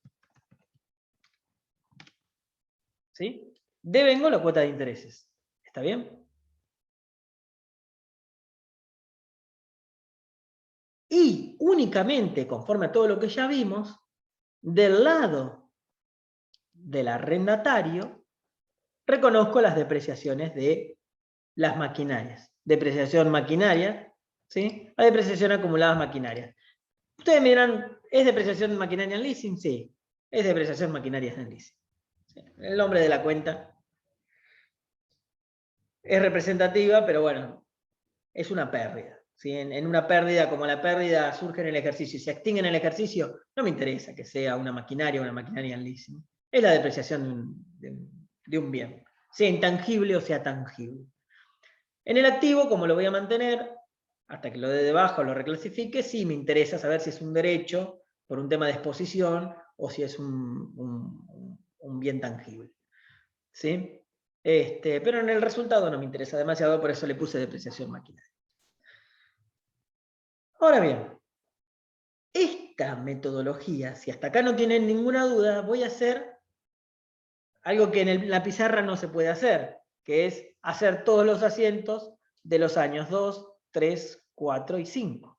¿Sí? Devengo la cuota de intereses. ¿Está bien? Y únicamente, conforme a todo lo que ya vimos, del lado del arrendatario, reconozco las depreciaciones de las maquinarias. Depreciación maquinaria, ¿sí? La depreciación acumuladas maquinarias. Ustedes me dirán, ¿es depreciación maquinaria en leasing? Sí, es depreciación maquinaria en leasing. ¿Sí? El nombre de la cuenta es representativa, pero bueno, es una pérdida. ¿Sí? En una pérdida, como la pérdida surge en el ejercicio y se extingue en el ejercicio, no me interesa que sea una maquinaria en leasing. Es la depreciación de un bien, sea intangible o sea tangible. En el activo, como lo voy a mantener, hasta que lo dé de baja o lo reclasifique, sí me interesa saber si es un derecho por un tema de exposición o si es un bien tangible. ¿Sí? Pero en el resultado no me interesa demasiado, por eso le puse depreciación maquinaria. Ahora bien, esta metodología, si hasta acá no tienen ninguna duda, voy a hacer algo que en la pizarra no se puede hacer, que es hacer todos los asientos de los años 2, 3, 4 y 5.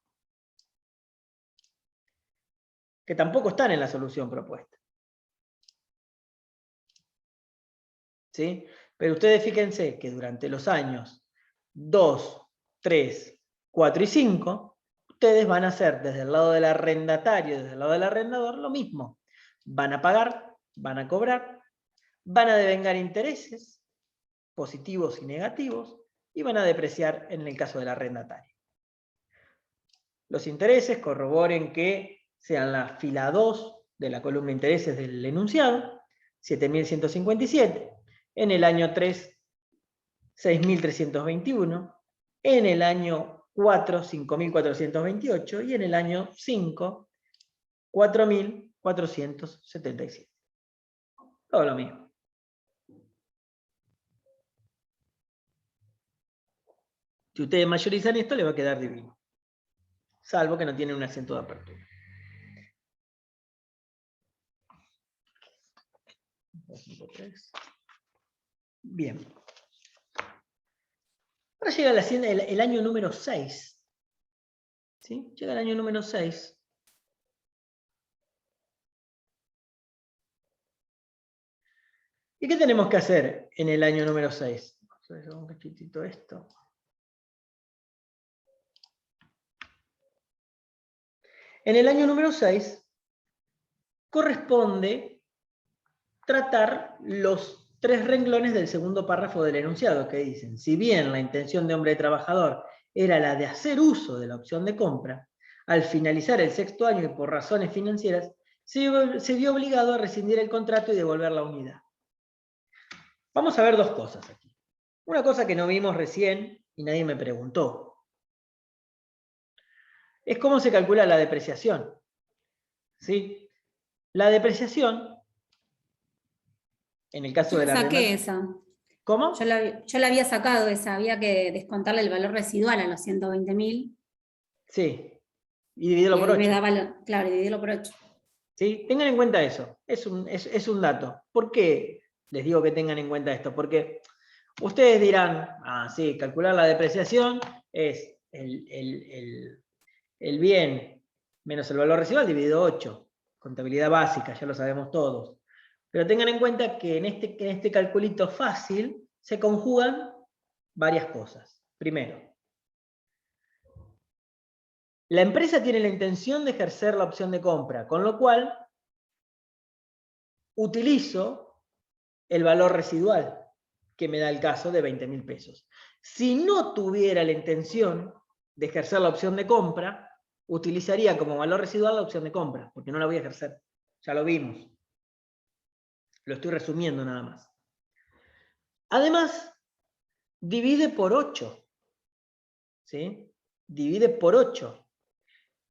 Que tampoco están en la solución propuesta. ¿Sí? Pero ustedes fíjense que durante los años 2, 3, 4 y 5, ustedes van a hacer desde el lado del arrendatario, desde el lado del arrendador, lo mismo. Van a pagar, van a cobrar, van a devengar intereses, positivos y negativos, y van a depreciar en el caso del arrendatario. Los intereses corroboren que sean la fila 2 de la columna de intereses del enunciado, 7.157, en el año 3, 6.321, en el año 4, 5.428, y en el año 5, 4.477. Todo lo mismo. Si ustedes mayorizan esto, les va a quedar divino. Salvo que no tienen un acento de apertura. Bien. Ahora llega el año número 6. ¿Sí? Llega el año número 6. ¿Y qué tenemos que hacer en el año número 6? Vamos a ver un cachitito esto. En el año número 6 corresponde tratar los 3 renglones del segundo párrafo del enunciado, que dicen: si bien la intención de hombre trabajador era la de hacer uso de la opción de compra, al finalizar el 6º año y por razones financieras, se vio obligado a rescindir el contrato y devolver la unidad. Vamos a ver 2 cosas aquí. Una cosa que no vimos recién y nadie me preguntó. Es cómo se calcula la depreciación. ¿Sí? La depreciación, en el caso de la Saqué renta... esa. ¿Cómo? Yo la había sacado esa, había que descontarle el valor residual a los 120.000. Sí. Y dividirlo Y por ahí 8. me daba, claro, dividirlo por 8. ¿Sí? Tengan en cuenta eso. Es un dato. ¿Por qué les digo que tengan en cuenta esto? Porque ustedes dirán, sí, calcular la depreciación es el bien menos el valor residual dividido 8. Contabilidad básica, ya lo sabemos todos. Pero tengan en cuenta que en este calculito fácil se conjugan varias cosas. Primero, la empresa tiene la intención de ejercer la opción de compra, con lo cual utilizo el valor residual, que me da el caso de 20.000 pesos. Si no tuviera la intención de ejercer la opción de compra, utilizaría como valor residual la opción de compra, porque no la voy a ejercer. Ya lo vimos. Lo estoy resumiendo nada más. Además, divide por 8. ¿Sí? Divide por 8,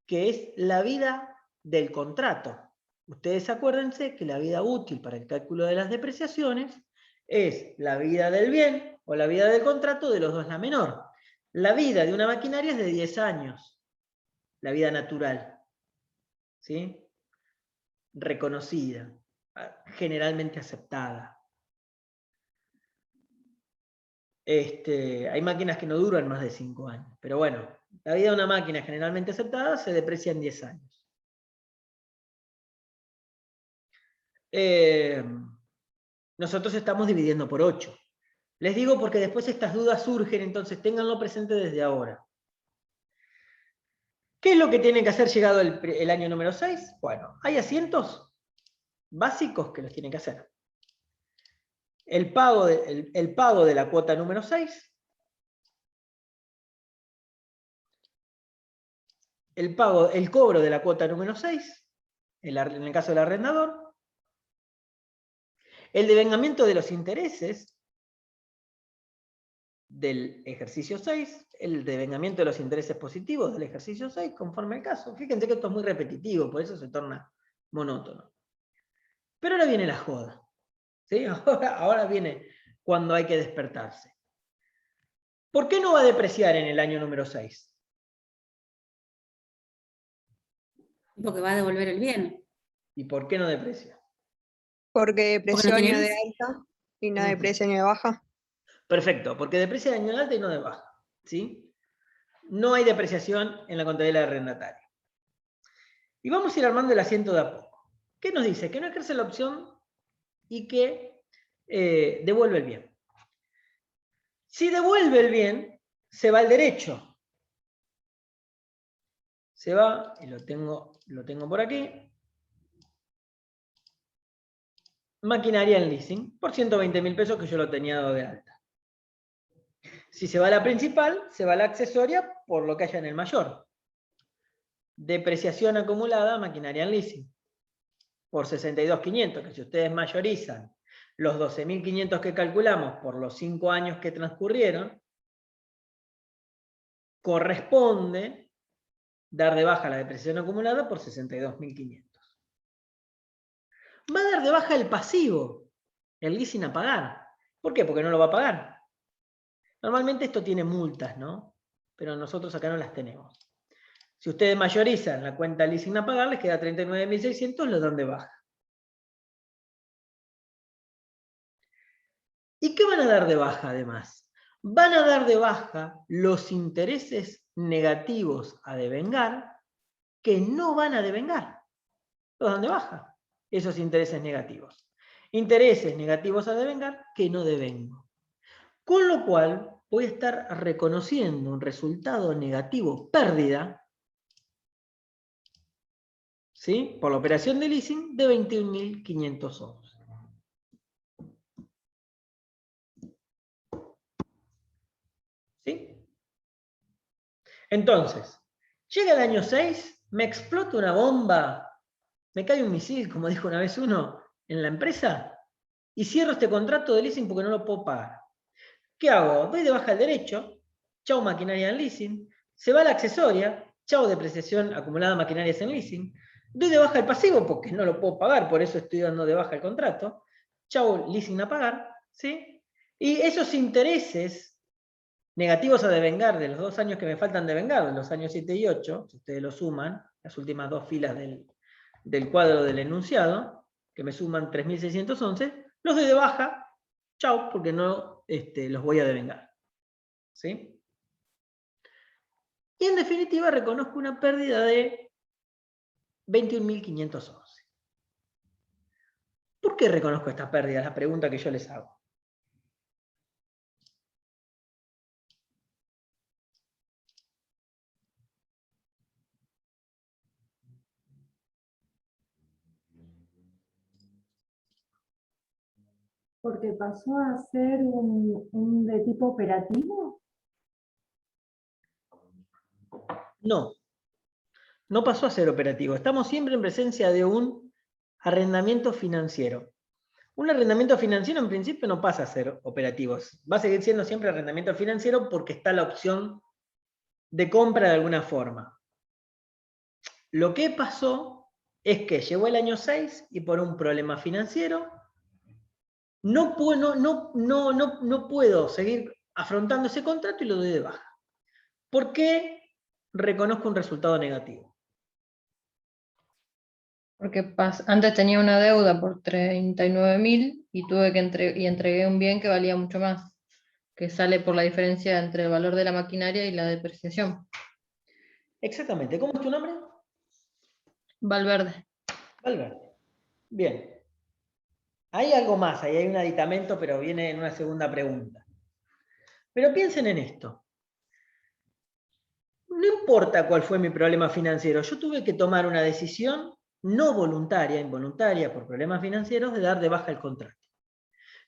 que es la vida del contrato. Ustedes acuérdense que la vida útil para el cálculo de las depreciaciones es la vida del bien o la vida del contrato, de los dos la menor. La vida de una maquinaria es de 10 años, la vida natural. ¿Sí? Reconocida, generalmente aceptada. Hay máquinas que no duran más de 5 años, pero bueno, la vida de una máquina generalmente aceptada se deprecia en 10 años. Nosotros estamos dividiendo por 8. Les digo porque después estas dudas surgen, entonces ténganlo presente desde ahora. ¿Qué es lo que tiene que hacer llegado el año número 6? Bueno, hay asientos básicos que los tienen que hacer. El pago de la cuota número 6, el cobro de la cuota número 6, en el caso del arrendador, el devengamiento de los intereses del ejercicio 6, el devengamiento de los intereses positivos del ejercicio 6, conforme al caso. Fíjense que esto es muy repetitivo, por eso se torna monótono. Pero ahora viene la joda. ¿Sí? Ahora viene cuando hay que despertarse. ¿Por qué no va a depreciar en el año número 6? Porque va a devolver el bien. ¿Y por qué no deprecia? Porque depreció no tiene año de luz. alta y no deprecia año de baja. Perfecto, porque deprecia de año de alta y no de baja. ¿Sí? No hay depreciación en la contabilidad del arrendatario. Y vamos a ir armando el asiento de a poco. ¿Qué nos dice? Que no ejerce la opción y que devuelve el bien. Si devuelve el bien, se va al derecho. Se va, y lo tengo por aquí. Maquinaria en leasing, por 120.000 pesos que yo lo tenía dado de alta. Si se va a la principal, se va a la accesoria por lo que haya en el mayor. Depreciación acumulada, maquinaria en leasing, por 62.500, que si ustedes mayorizan los 12.500 que calculamos por los 5 años que transcurrieron, corresponde dar de baja la depreciación acumulada por 62.500. Va a dar de baja el pasivo, el leasing a pagar. ¿Por qué? Porque no lo va a pagar. Normalmente esto tiene multas, ¿no? Pero nosotros acá no las tenemos. Si ustedes mayorizan la cuenta leasing a pagar, les queda 39.600, lo dan de baja. ¿Y qué van a dar de baja además? Van a dar de baja los intereses negativos a devengar que no van a devengar. Los dan de baja, esos intereses negativos. intereses negativos a devengar que no devengo. Con lo cual voy a estar reconociendo un resultado negativo, pérdida, ¿sí?, por la operación de leasing de 21.511. ¿Sí? Entonces, llega el año 6, me explota una bomba, me cae un misil, como dijo una vez uno, en la empresa, y cierro este contrato de leasing porque no lo puedo pagar. ¿Qué hago? Doy de baja el derecho, chau maquinaria en leasing, se va la accesoria, chau depreciación acumulada maquinarias en leasing, doy de baja el pasivo porque no lo puedo pagar, por eso estoy dando de baja el contrato, chau leasing a pagar, ¿sí? Y esos intereses negativos a devengar de los 2 años que me faltan devengar, de los años 7 y 8, si ustedes lo suman, las últimas 2 filas del cuadro del enunciado, que me suman 3.611, los doy de baja, chau, porque no los voy a devengar. ¿Sí? Y en definitiva reconozco una pérdida de 21.511. ¿Por qué reconozco esta pérdida? Es la pregunta que yo les hago. Porque pasó a ser un de tipo operativo. No, no pasó a ser operativo. Estamos siempre en presencia de un arrendamiento financiero. Un arrendamiento financiero en principio no pasa a ser operativo. Va a seguir siendo siempre arrendamiento financiero porque está la opción de compra de alguna forma. Lo que pasó es que llegó el año 6 y por un problema financiero no puedo seguir afrontando ese contrato y lo doy de baja. ¿Por qué reconozco un resultado negativo? Porque antes tenía una deuda por 39.000 y tuve que entregué un bien que valía mucho más, que sale por la diferencia entre el valor de la maquinaria y la depreciación. Exactamente. ¿Cómo es tu nombre? Valverde. Valverde. Bien. Hay algo más, ahí hay un aditamento, pero viene en una segunda pregunta. Pero piensen en esto. No importa cuál fue mi problema financiero, yo tuve que tomar una decisión no voluntaria, involuntaria, por problemas financieros, de dar de baja el contrato.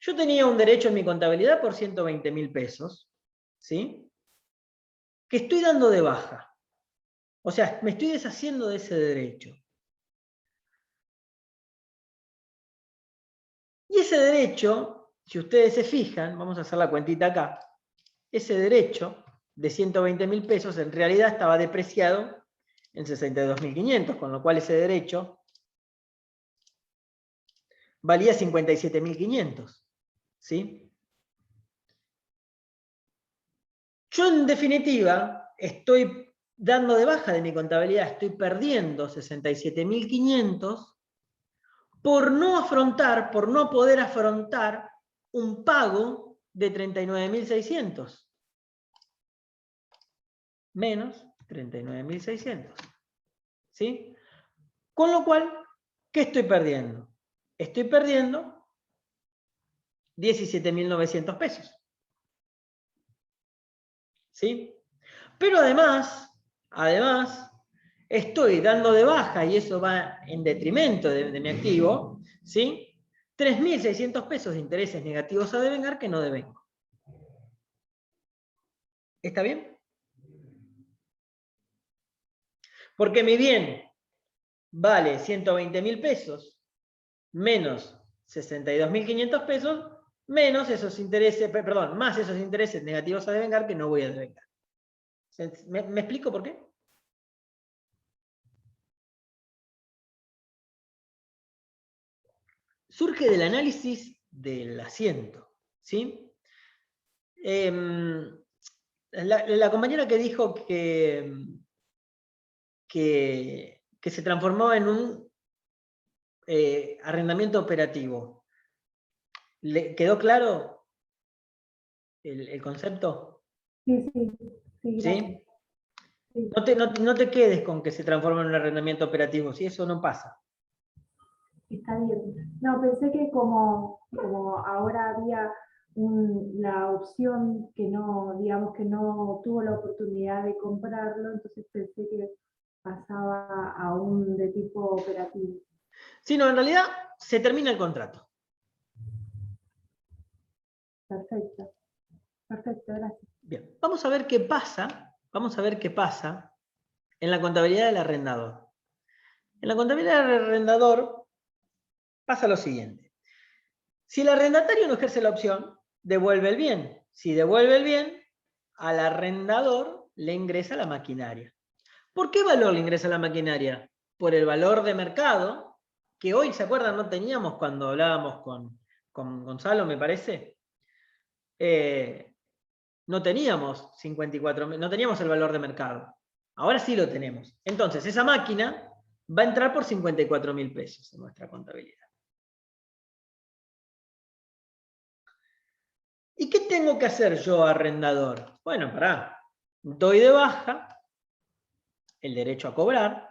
Yo tenía un derecho en mi contabilidad por 120.000 pesos, ¿sí?, que estoy dando de baja. O sea, me estoy deshaciendo de ese derecho. Y ese derecho, si ustedes se fijan, vamos a hacer la cuentita acá, ese derecho de 120.000 pesos en realidad estaba depreciado en 62.500, con lo cual ese derecho valía 57.500. ¿Sí? Yo en definitiva estoy dando de baja de mi contabilidad, estoy perdiendo 67.500 por no poder afrontar un pago de 39.600. Menos 39.600. ¿Sí? Con lo cual, ¿qué estoy perdiendo? Estoy perdiendo 17.900 pesos. ¿Sí? Pero además, estoy dando de baja, y eso va en detrimento de mi activo, ¿sí?, 3.600 pesos de intereses negativos a devengar que no devengo. ¿Está bien? Porque mi bien vale 120.000 pesos, menos 62.500 pesos, menos esos intereses, perdón, más esos intereses negativos a devengar que no voy a devengar. ¿Me explico por qué? Surge del análisis del asiento, ¿sí? La compañera que dijo que se transformaba en un arrendamiento operativo, ¿le quedó claro el concepto? Sí, sí, sí, ¿Sí? sí. No te quedes con que se transforma en un arrendamiento operativo, si eso no pasa. Está bien. No, pensé que como ahora había la opción que no, digamos que no tuvo la oportunidad de comprarlo, entonces pensé que pasaba a un de tipo operativo. Sí, no, en realidad se termina el contrato. Perfecto. Perfecto, gracias. Bien, vamos a ver qué pasa. Vamos a ver qué pasa en la contabilidad del arrendador. En la contabilidad del arrendador pasa lo siguiente. Si el arrendatario no ejerce la opción, devuelve el bien. Si devuelve el bien, al arrendador le ingresa la maquinaria. ¿Por qué valor le ingresa la maquinaria? Por el valor de mercado, que hoy, ¿se acuerdan? No teníamos cuando hablábamos con Gonzalo, me parece. No teníamos 54.000, no teníamos el valor de mercado. Ahora sí lo tenemos. Entonces, esa máquina va a entrar por 54.000 pesos en nuestra contabilidad. ¿Y qué tengo que hacer yo, arrendador? Bueno, doy de baja el derecho a cobrar,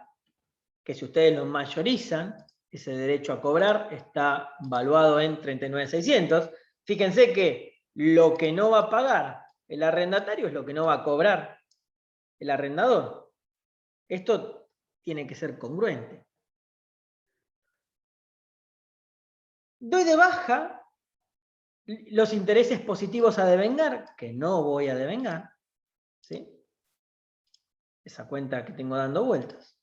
que si ustedes lo mayorizan, ese derecho a cobrar está valuado en 39.600. Fíjense que lo que no va a pagar el arrendatario es lo que no va a cobrar el arrendador. Esto tiene que ser congruente. Doy de baja los intereses positivos a devengar, que no voy a devengar, ¿sí? Esa cuenta que tengo dando vueltas.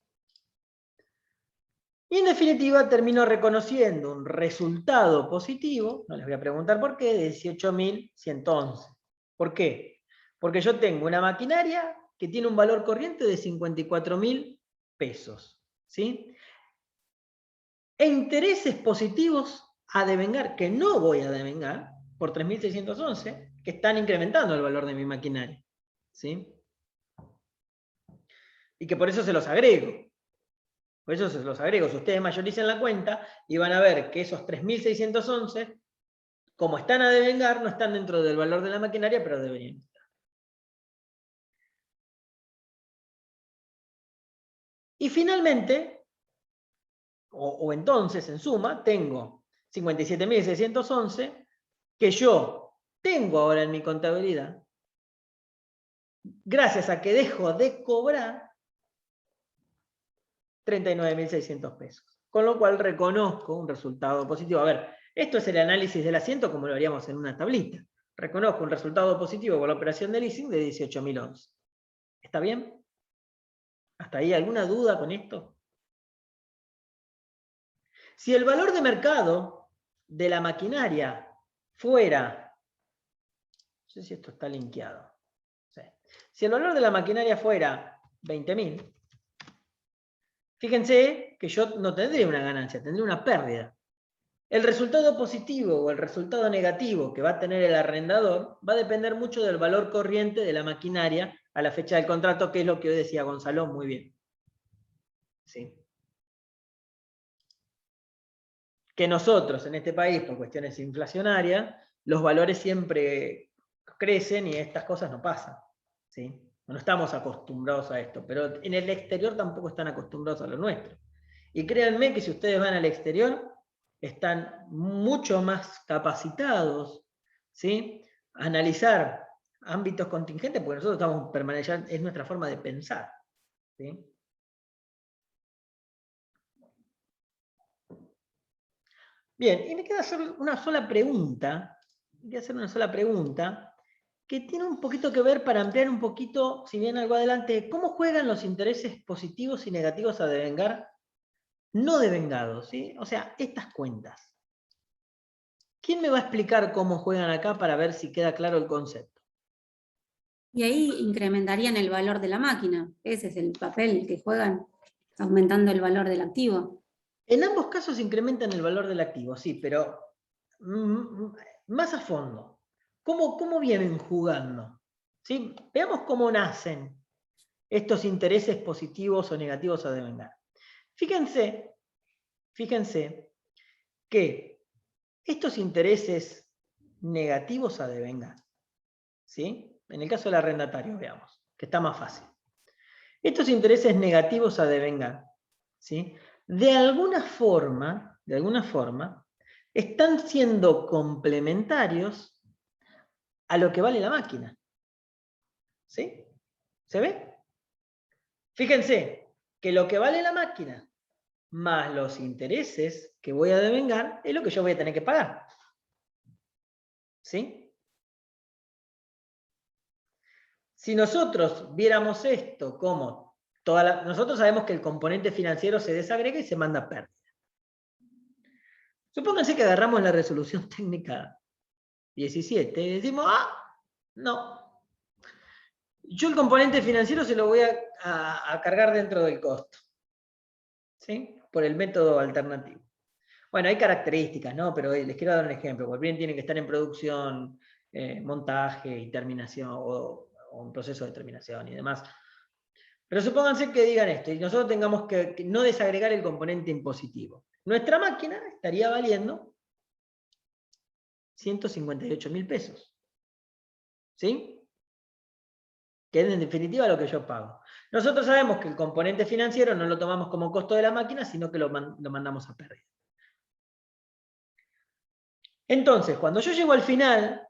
Y en definitiva termino reconociendo un resultado positivo, no les voy a preguntar por qué, de 18.111. ¿Por qué? Porque yo tengo una maquinaria que tiene un valor corriente de 54.000 pesos, ¿sí? E intereses positivos a devengar, que no voy a devengar, por 3.611, que están incrementando el valor de mi maquinaria, ¿sí? Y que por eso se los agrego. Por eso se los agrego. Si ustedes mayoricen la cuenta y van a ver que esos 3.611, como están a devengar, no están dentro del valor de la maquinaria, pero deberían estar. Y finalmente, o entonces, en suma, tengo 57.611 que yo tengo ahora en mi contabilidad, gracias a que dejo de cobrar 39.600 pesos. Con lo cual reconozco un resultado positivo. A ver, esto es el análisis del asiento como lo haríamos en una tablita. Reconozco un resultado positivo con la operación de leasing de 18.011. ¿Está bien? ¿Hasta ahí alguna duda con esto? Si el valor de mercado de la maquinaria fuera, no sé si esto está linkeado. Sí. Si el valor de la maquinaria fuera 20.000, fíjense que yo no tendría una ganancia, tendría una pérdida. El resultado positivo o el resultado negativo que va a tener el arrendador va a depender mucho del valor corriente de la maquinaria a la fecha del contrato, que es lo que hoy decía Gonzalo muy bien. ¿Sí? Que nosotros en este país, por cuestiones inflacionarias, los valores siempre crecen y estas cosas no pasan. ¿Sí? No estamos acostumbrados a esto, pero en el exterior tampoco están acostumbrados a lo nuestro. Y créanme que si ustedes van al exterior, están mucho más capacitados, ¿sí? A analizar ámbitos contingentes, porque nosotros estamos permaneciendo, es nuestra forma de pensar, ¿sí? Bien, y me queda hacer una sola pregunta, que tiene un poquito que ver, para ampliar un poquito, si bien algo adelante, ¿cómo juegan los intereses positivos y negativos a devengar no devengados? ¿Sí? O sea, estas cuentas. ¿Quién me va a explicar cómo juegan acá para ver si queda claro el concepto? Y ahí incrementarían el valor de la máquina. Ese es el papel que juegan, aumentando el valor del activo. En ambos casos incrementan el valor del activo, sí, pero más a fondo. ¿Cómo vienen jugando? ¿Sí? Veamos cómo nacen estos intereses positivos o negativos a devengar. Fíjense que estos intereses negativos a devengar, ¿sí? En el caso del arrendatario, veamos, que está más fácil. Estos intereses negativos a devengar, ¿sí? De alguna forma de alguna forma, están siendo complementarios a lo que vale la máquina. ¿Sí? ¿Se ve? Fíjense que lo que vale la máquina más los intereses que voy a devengar es lo que yo voy a tener que pagar. ¿Sí? Si nosotros viéramos esto como nosotros sabemos que el componente financiero se desagrega y se manda a pérdida. Supónganse que agarramos la resolución técnica 17 y decimos, no. Yo el componente financiero se lo voy a cargar dentro del costo. ¿Sí? Por el método alternativo. Bueno, hay características, ¿no? Pero les quiero dar un ejemplo. Porque bien tiene que estar en producción, montaje y terminación, o un proceso de terminación y demás. Pero supónganse que digan esto, y nosotros tengamos que no desagregar el componente impositivo. Nuestra máquina estaría valiendo 158.000 pesos. ¿Sí? Que es en definitiva lo que yo pago. Nosotros sabemos que el componente financiero no lo tomamos como costo de la máquina, sino que lo mandamos a pérdida. Entonces, cuando yo llego al final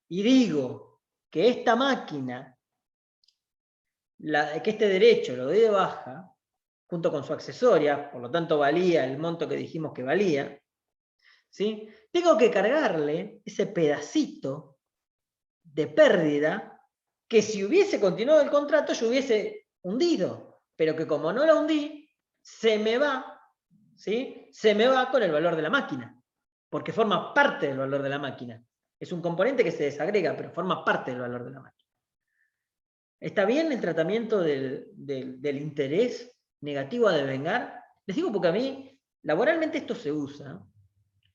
y digo que esta máquina, que este derecho lo doy de baja, junto con su accesoria, por lo tanto valía el monto que dijimos que valía, ¿sí? Tengo que cargarle ese pedacito de pérdida que si hubiese continuado el contrato yo hubiese hundido, pero que como no lo hundí, se me va, ¿sí? Se me va con el valor de la máquina, porque forma parte del valor de la máquina. Es un componente que se desagrega, pero forma parte del valor de la máquina. ¿Está bien el tratamiento del interés negativo a devengar? Les digo porque a mí, laboralmente esto se usa,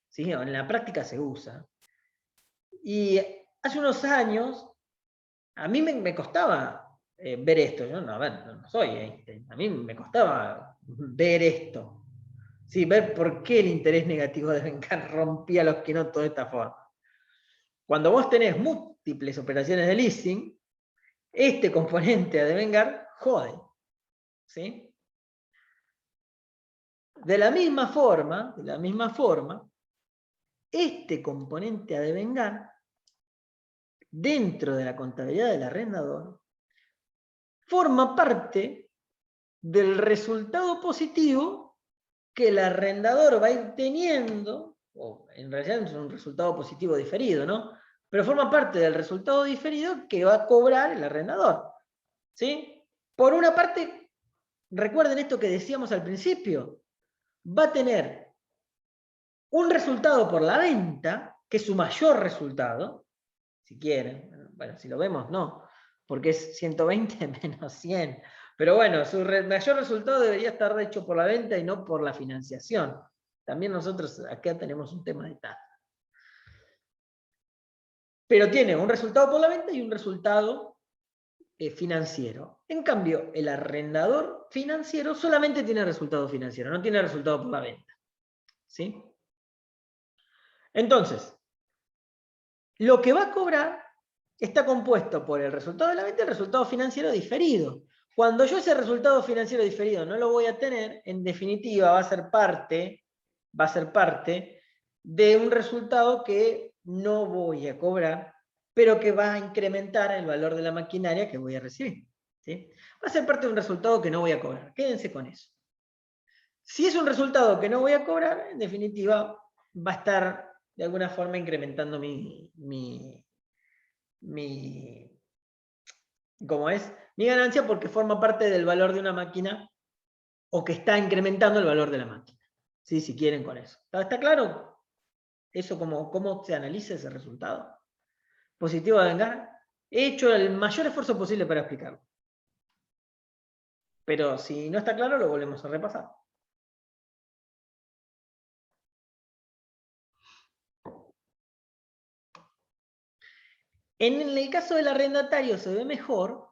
¿sí? En la práctica se usa. Y hace unos años, a mí me costaba ver esto. Yo no soy Einstein. A mí me costaba ver esto. Sí, ver por qué el interés negativo a devengar rompía los quinotos de esta forma. Cuando vos tenés múltiples operaciones de leasing, este componente a devengar jode. ¿Sí? De la misma forma, este componente a devengar, dentro de la contabilidad del arrendador, forma parte del resultado positivo que el arrendador va a ir teniendo, o en realidad es un resultado positivo diferido, ¿no? Pero forma parte del resultado diferido que va a cobrar el arrendador. ¿Sí? Por una parte, recuerden esto que decíamos al principio, va a tener un resultado por la venta, que es su mayor resultado, si quieren, bueno, si lo vemos, no, porque es 120 menos 100, pero bueno, su mayor resultado debería estar hecho por la venta y no por la financiación. También nosotros acá tenemos un tema de tasa. Pero tiene un resultado por la venta y un resultado financiero. En cambio, el arrendador financiero solamente tiene resultado financiero, no tiene resultado por la venta. ¿Sí? Entonces, lo que va a cobrar está compuesto por el resultado de la venta y el resultado financiero diferido. Cuando yo ese resultado financiero diferido no lo voy a tener, en definitiva va a ser parte de un resultado que no voy a cobrar, pero que va a incrementar el valor de la maquinaria que voy a recibir. ¿Sí? Va a ser parte de un resultado que no voy a cobrar. Quédense con eso. Si es un resultado que no voy a cobrar, en definitiva va a estar de alguna forma incrementando mi ganancia, porque forma parte del valor de una máquina, o que está incrementando el valor de la máquina. ¿Sí? Si quieren con eso. ¿Está claro? Eso, cómo se analiza ese resultado. Positivo a devengar. He hecho el mayor esfuerzo posible para explicarlo. Pero si no está claro, lo volvemos a repasar. En el caso del arrendatario se ve mejor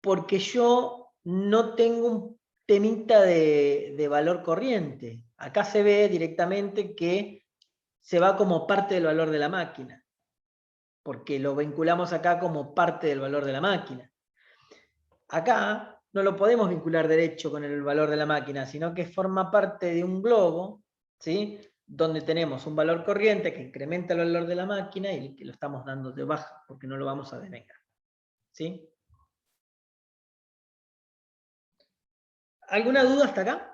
porque yo no tengo un temita de valor corriente. Acá se ve directamente que se va como parte del valor de la máquina, porque lo vinculamos acá como parte del valor de la máquina. Acá no lo podemos vincular derecho con el valor de la máquina, sino que forma parte de un globo, ¿sí? Donde tenemos un valor corriente que incrementa el valor de la máquina y que lo estamos dando de baja, porque no lo vamos a devengar. ¿Sí? ¿Alguna duda hasta acá?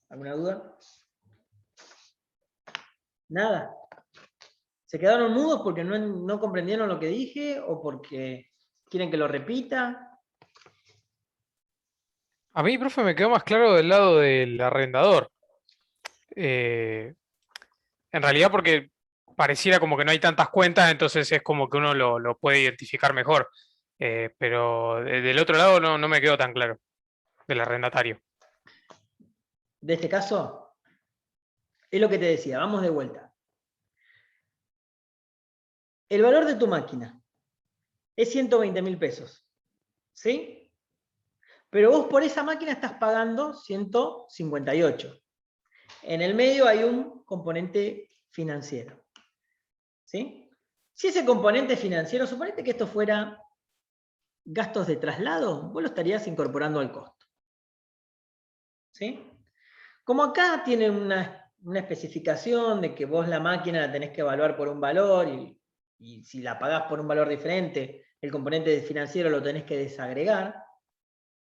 ¿Alguna duda? ¿Nada? ¿Se quedaron mudos porque no comprendieron lo que dije o porque quieren que lo repita? A mí, profe, me quedó más claro del lado del arrendador. En realidad porque pareciera como que no hay tantas cuentas, entonces es como que uno lo puede identificar mejor. Pero del otro lado no me quedó tan claro, del arrendatario. De este caso, es lo que te decía, vamos de vuelta. El valor de tu máquina es 120.000 pesos, ¿sí? Pero vos por esa máquina estás pagando 158. En el medio hay un componente financiero, ¿sí? Si ese componente financiero, suponete que esto fuera gastos de traslado, vos lo estarías incorporando al costo, ¿sí? Como acá tiene una especificación de que vos la máquina la tenés que evaluar por un valor y si la pagás por un valor diferente, el componente financiero lo tenés que desagregar,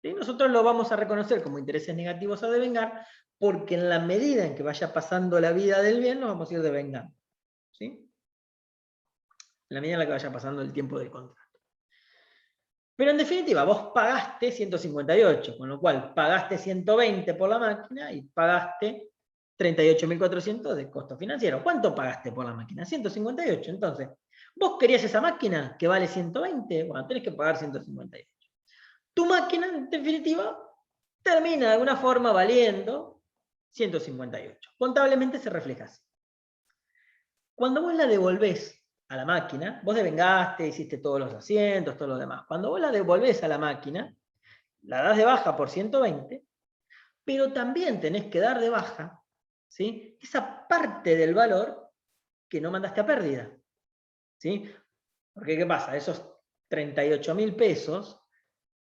¿sí? Nosotros lo vamos a reconocer como intereses negativos a devengar, porque en la medida en que vaya pasando la vida del bien, nos vamos a ir devengando, ¿sí? En la medida en la que vaya pasando el tiempo del contrato. Pero en definitiva, vos pagaste 158, con lo cual pagaste 120 por la máquina y pagaste 38.400 de costo financiero. ¿Cuánto pagaste por la máquina? 158. Entonces, vos querías esa máquina que vale 120, bueno, tenés que pagar 158. Tu máquina, en definitiva, termina de alguna forma valiendo 158. Contablemente se refleja así. Cuando vos la devolvés a la máquina, vos devengaste, hiciste todos los asientos, todo lo demás. Cuando vos la devolvés a la máquina, la das de baja por 120, pero también tenés que dar de baja, ¿sí?, esa parte del valor que no mandaste a pérdida, ¿sí? Porque ¿qué pasa? Esos 38.000 pesos,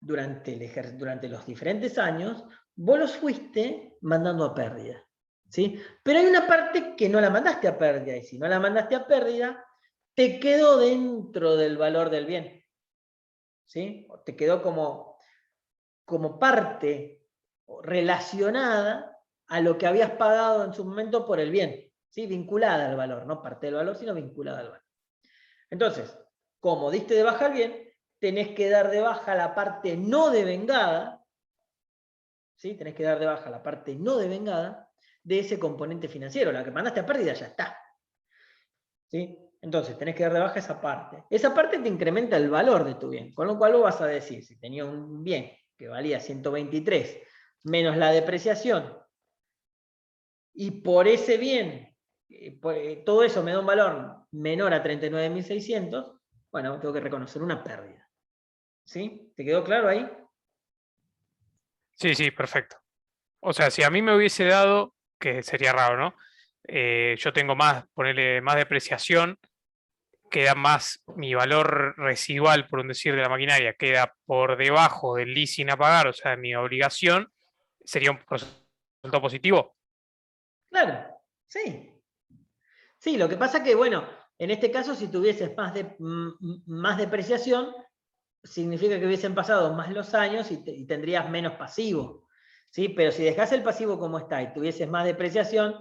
durante los diferentes años, vos los fuiste mandando a pérdida, ¿sí? Pero hay una parte que no la mandaste a pérdida, y si no la mandaste a pérdida, te quedó dentro del valor del bien, ¿sí? O te quedó como parte relacionada a lo que habías pagado en su momento por el bien, ¿sí? Vinculada al valor, no parte del valor, sino vinculada al valor. Entonces, como diste de baja el bien, tenés que dar de baja la parte no devengada, ¿sí? Tenés que dar de baja la parte no devengada de ese componente financiero. La que mandaste a pérdida ya está, ¿sí? Entonces, tenés que dar de baja esa parte. Esa parte te incrementa el valor de tu bien, con lo cual vos vas a decir, si tenía un bien que valía 123, menos la depreciación, y por ese bien, todo eso me da un valor menor a 39.600, bueno, tengo que reconocer una pérdida. ¿Sí? ¿Te quedó claro ahí? Sí, perfecto. O sea, si a mí me hubiese dado, que sería raro, ¿no? Yo tengo ponerle más depreciación, queda más mi valor residual, por un decir, de la maquinaria, queda por debajo del leasing a pagar, o sea, de mi obligación, sería un resultado positivo. Claro, sí. Sí, lo que pasa que, bueno, en este caso, si tuvieses más depreciación, significa que hubiesen pasado más los años y tendrías menos pasivo, ¿sí? Pero si dejás el pasivo como está y tuvieses más depreciación,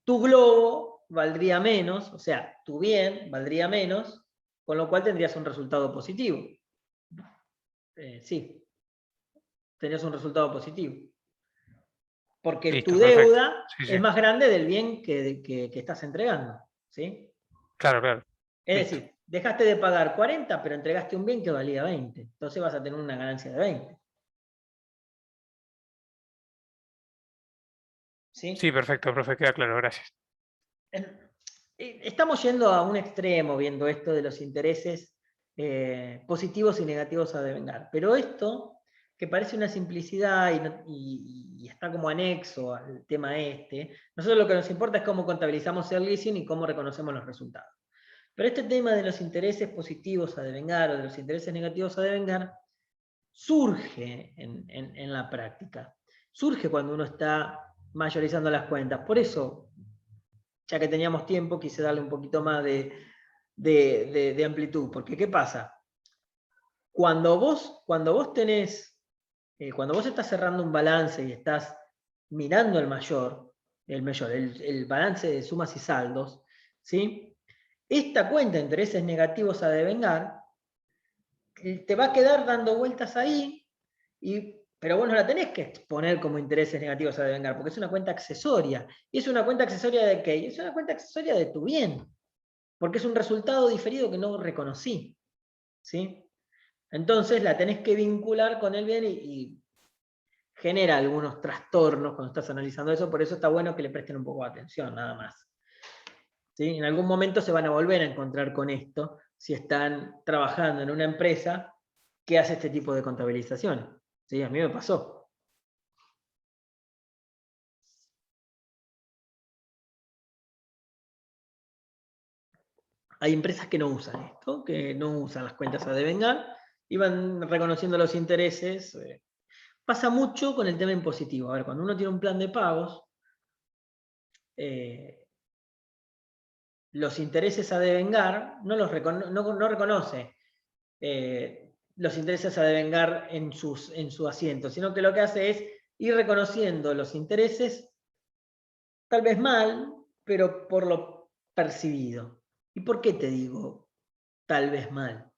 tu globo valdría menos, o sea, tu bien valdría menos, con lo cual tendrías un resultado positivo. Sí, tendrías un resultado positivo. Porque Listo, tu perfecto. deuda es más grande del bien que estás entregando, ¿sí? Claro. Es Listo. decir, dejaste de pagar 40, pero entregaste un bien que valía 20. Entonces vas a tener una ganancia de 20. ¿Sí? Sí, perfecto, profe, queda claro, gracias. Estamos yendo a un extremo viendo esto de los intereses positivos y negativos a devengar. Pero esto, que parece una simplicidad y está como anexo al tema nosotros lo que nos importa es cómo contabilizamos el leasing y cómo reconocemos los resultados. Pero este tema de los intereses positivos a devengar o de los intereses negativos a devengar surge en la práctica. Surge cuando uno está mayorizando las cuentas. Por eso, ya que teníamos tiempo, quise darle un poquito más de amplitud. Porque, ¿qué pasa? Cuando vos estás cerrando un balance y estás mirando el balance de sumas y saldos, ¿sí? Esta cuenta de intereses negativos a devengar te va a quedar dando vueltas ahí, pero vos no la tenés que exponer como intereses negativos a devengar, porque es una cuenta accesoria. ¿Y es una cuenta accesoria de qué? Es una cuenta accesoria de tu bien, porque es un resultado diferido que no reconocí, ¿sí? Entonces la tenés que vincular con el bien y genera algunos trastornos cuando estás analizando eso, por eso está bueno que le presten un poco de atención, nada más. ¿Sí? En algún momento se van a volver a encontrar con esto, si están trabajando en una empresa que hace este tipo de contabilización. ¿Sí? A mí me pasó. Hay empresas que no usan esto, que no usan las cuentas a devengar, y van reconociendo los intereses. Pasa mucho con el tema impositivo. A ver, cuando uno tiene un plan de pagos, los intereses a devengar no reconoce los intereses a devengar en su asiento, sino que lo que hace es ir reconociendo los intereses, tal vez mal, pero por lo percibido. ¿Y por qué te digo tal vez mal?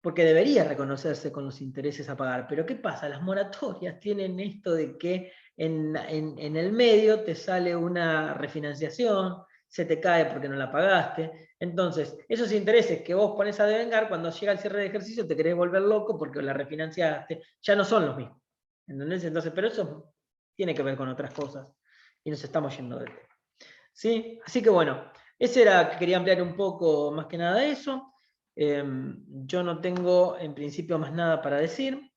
Porque debería reconocerse con los intereses a pagar. Pero ¿qué pasa? Las moratorias tienen esto de que en el medio te sale una refinanciación, se te cae porque no la pagaste. Entonces, esos intereses que vos pones a devengar, cuando llega el cierre de ejercicio te querés volver loco porque la refinanciaste, ya no son los mismos. ¿Entendés? Entonces, pero eso tiene que ver con otras cosas. Y nos estamos yendo del tema. ¿Sí? Así que bueno, ese era que quería ampliar un poco más que nada eso. Yo no tengo en principio más nada para decir.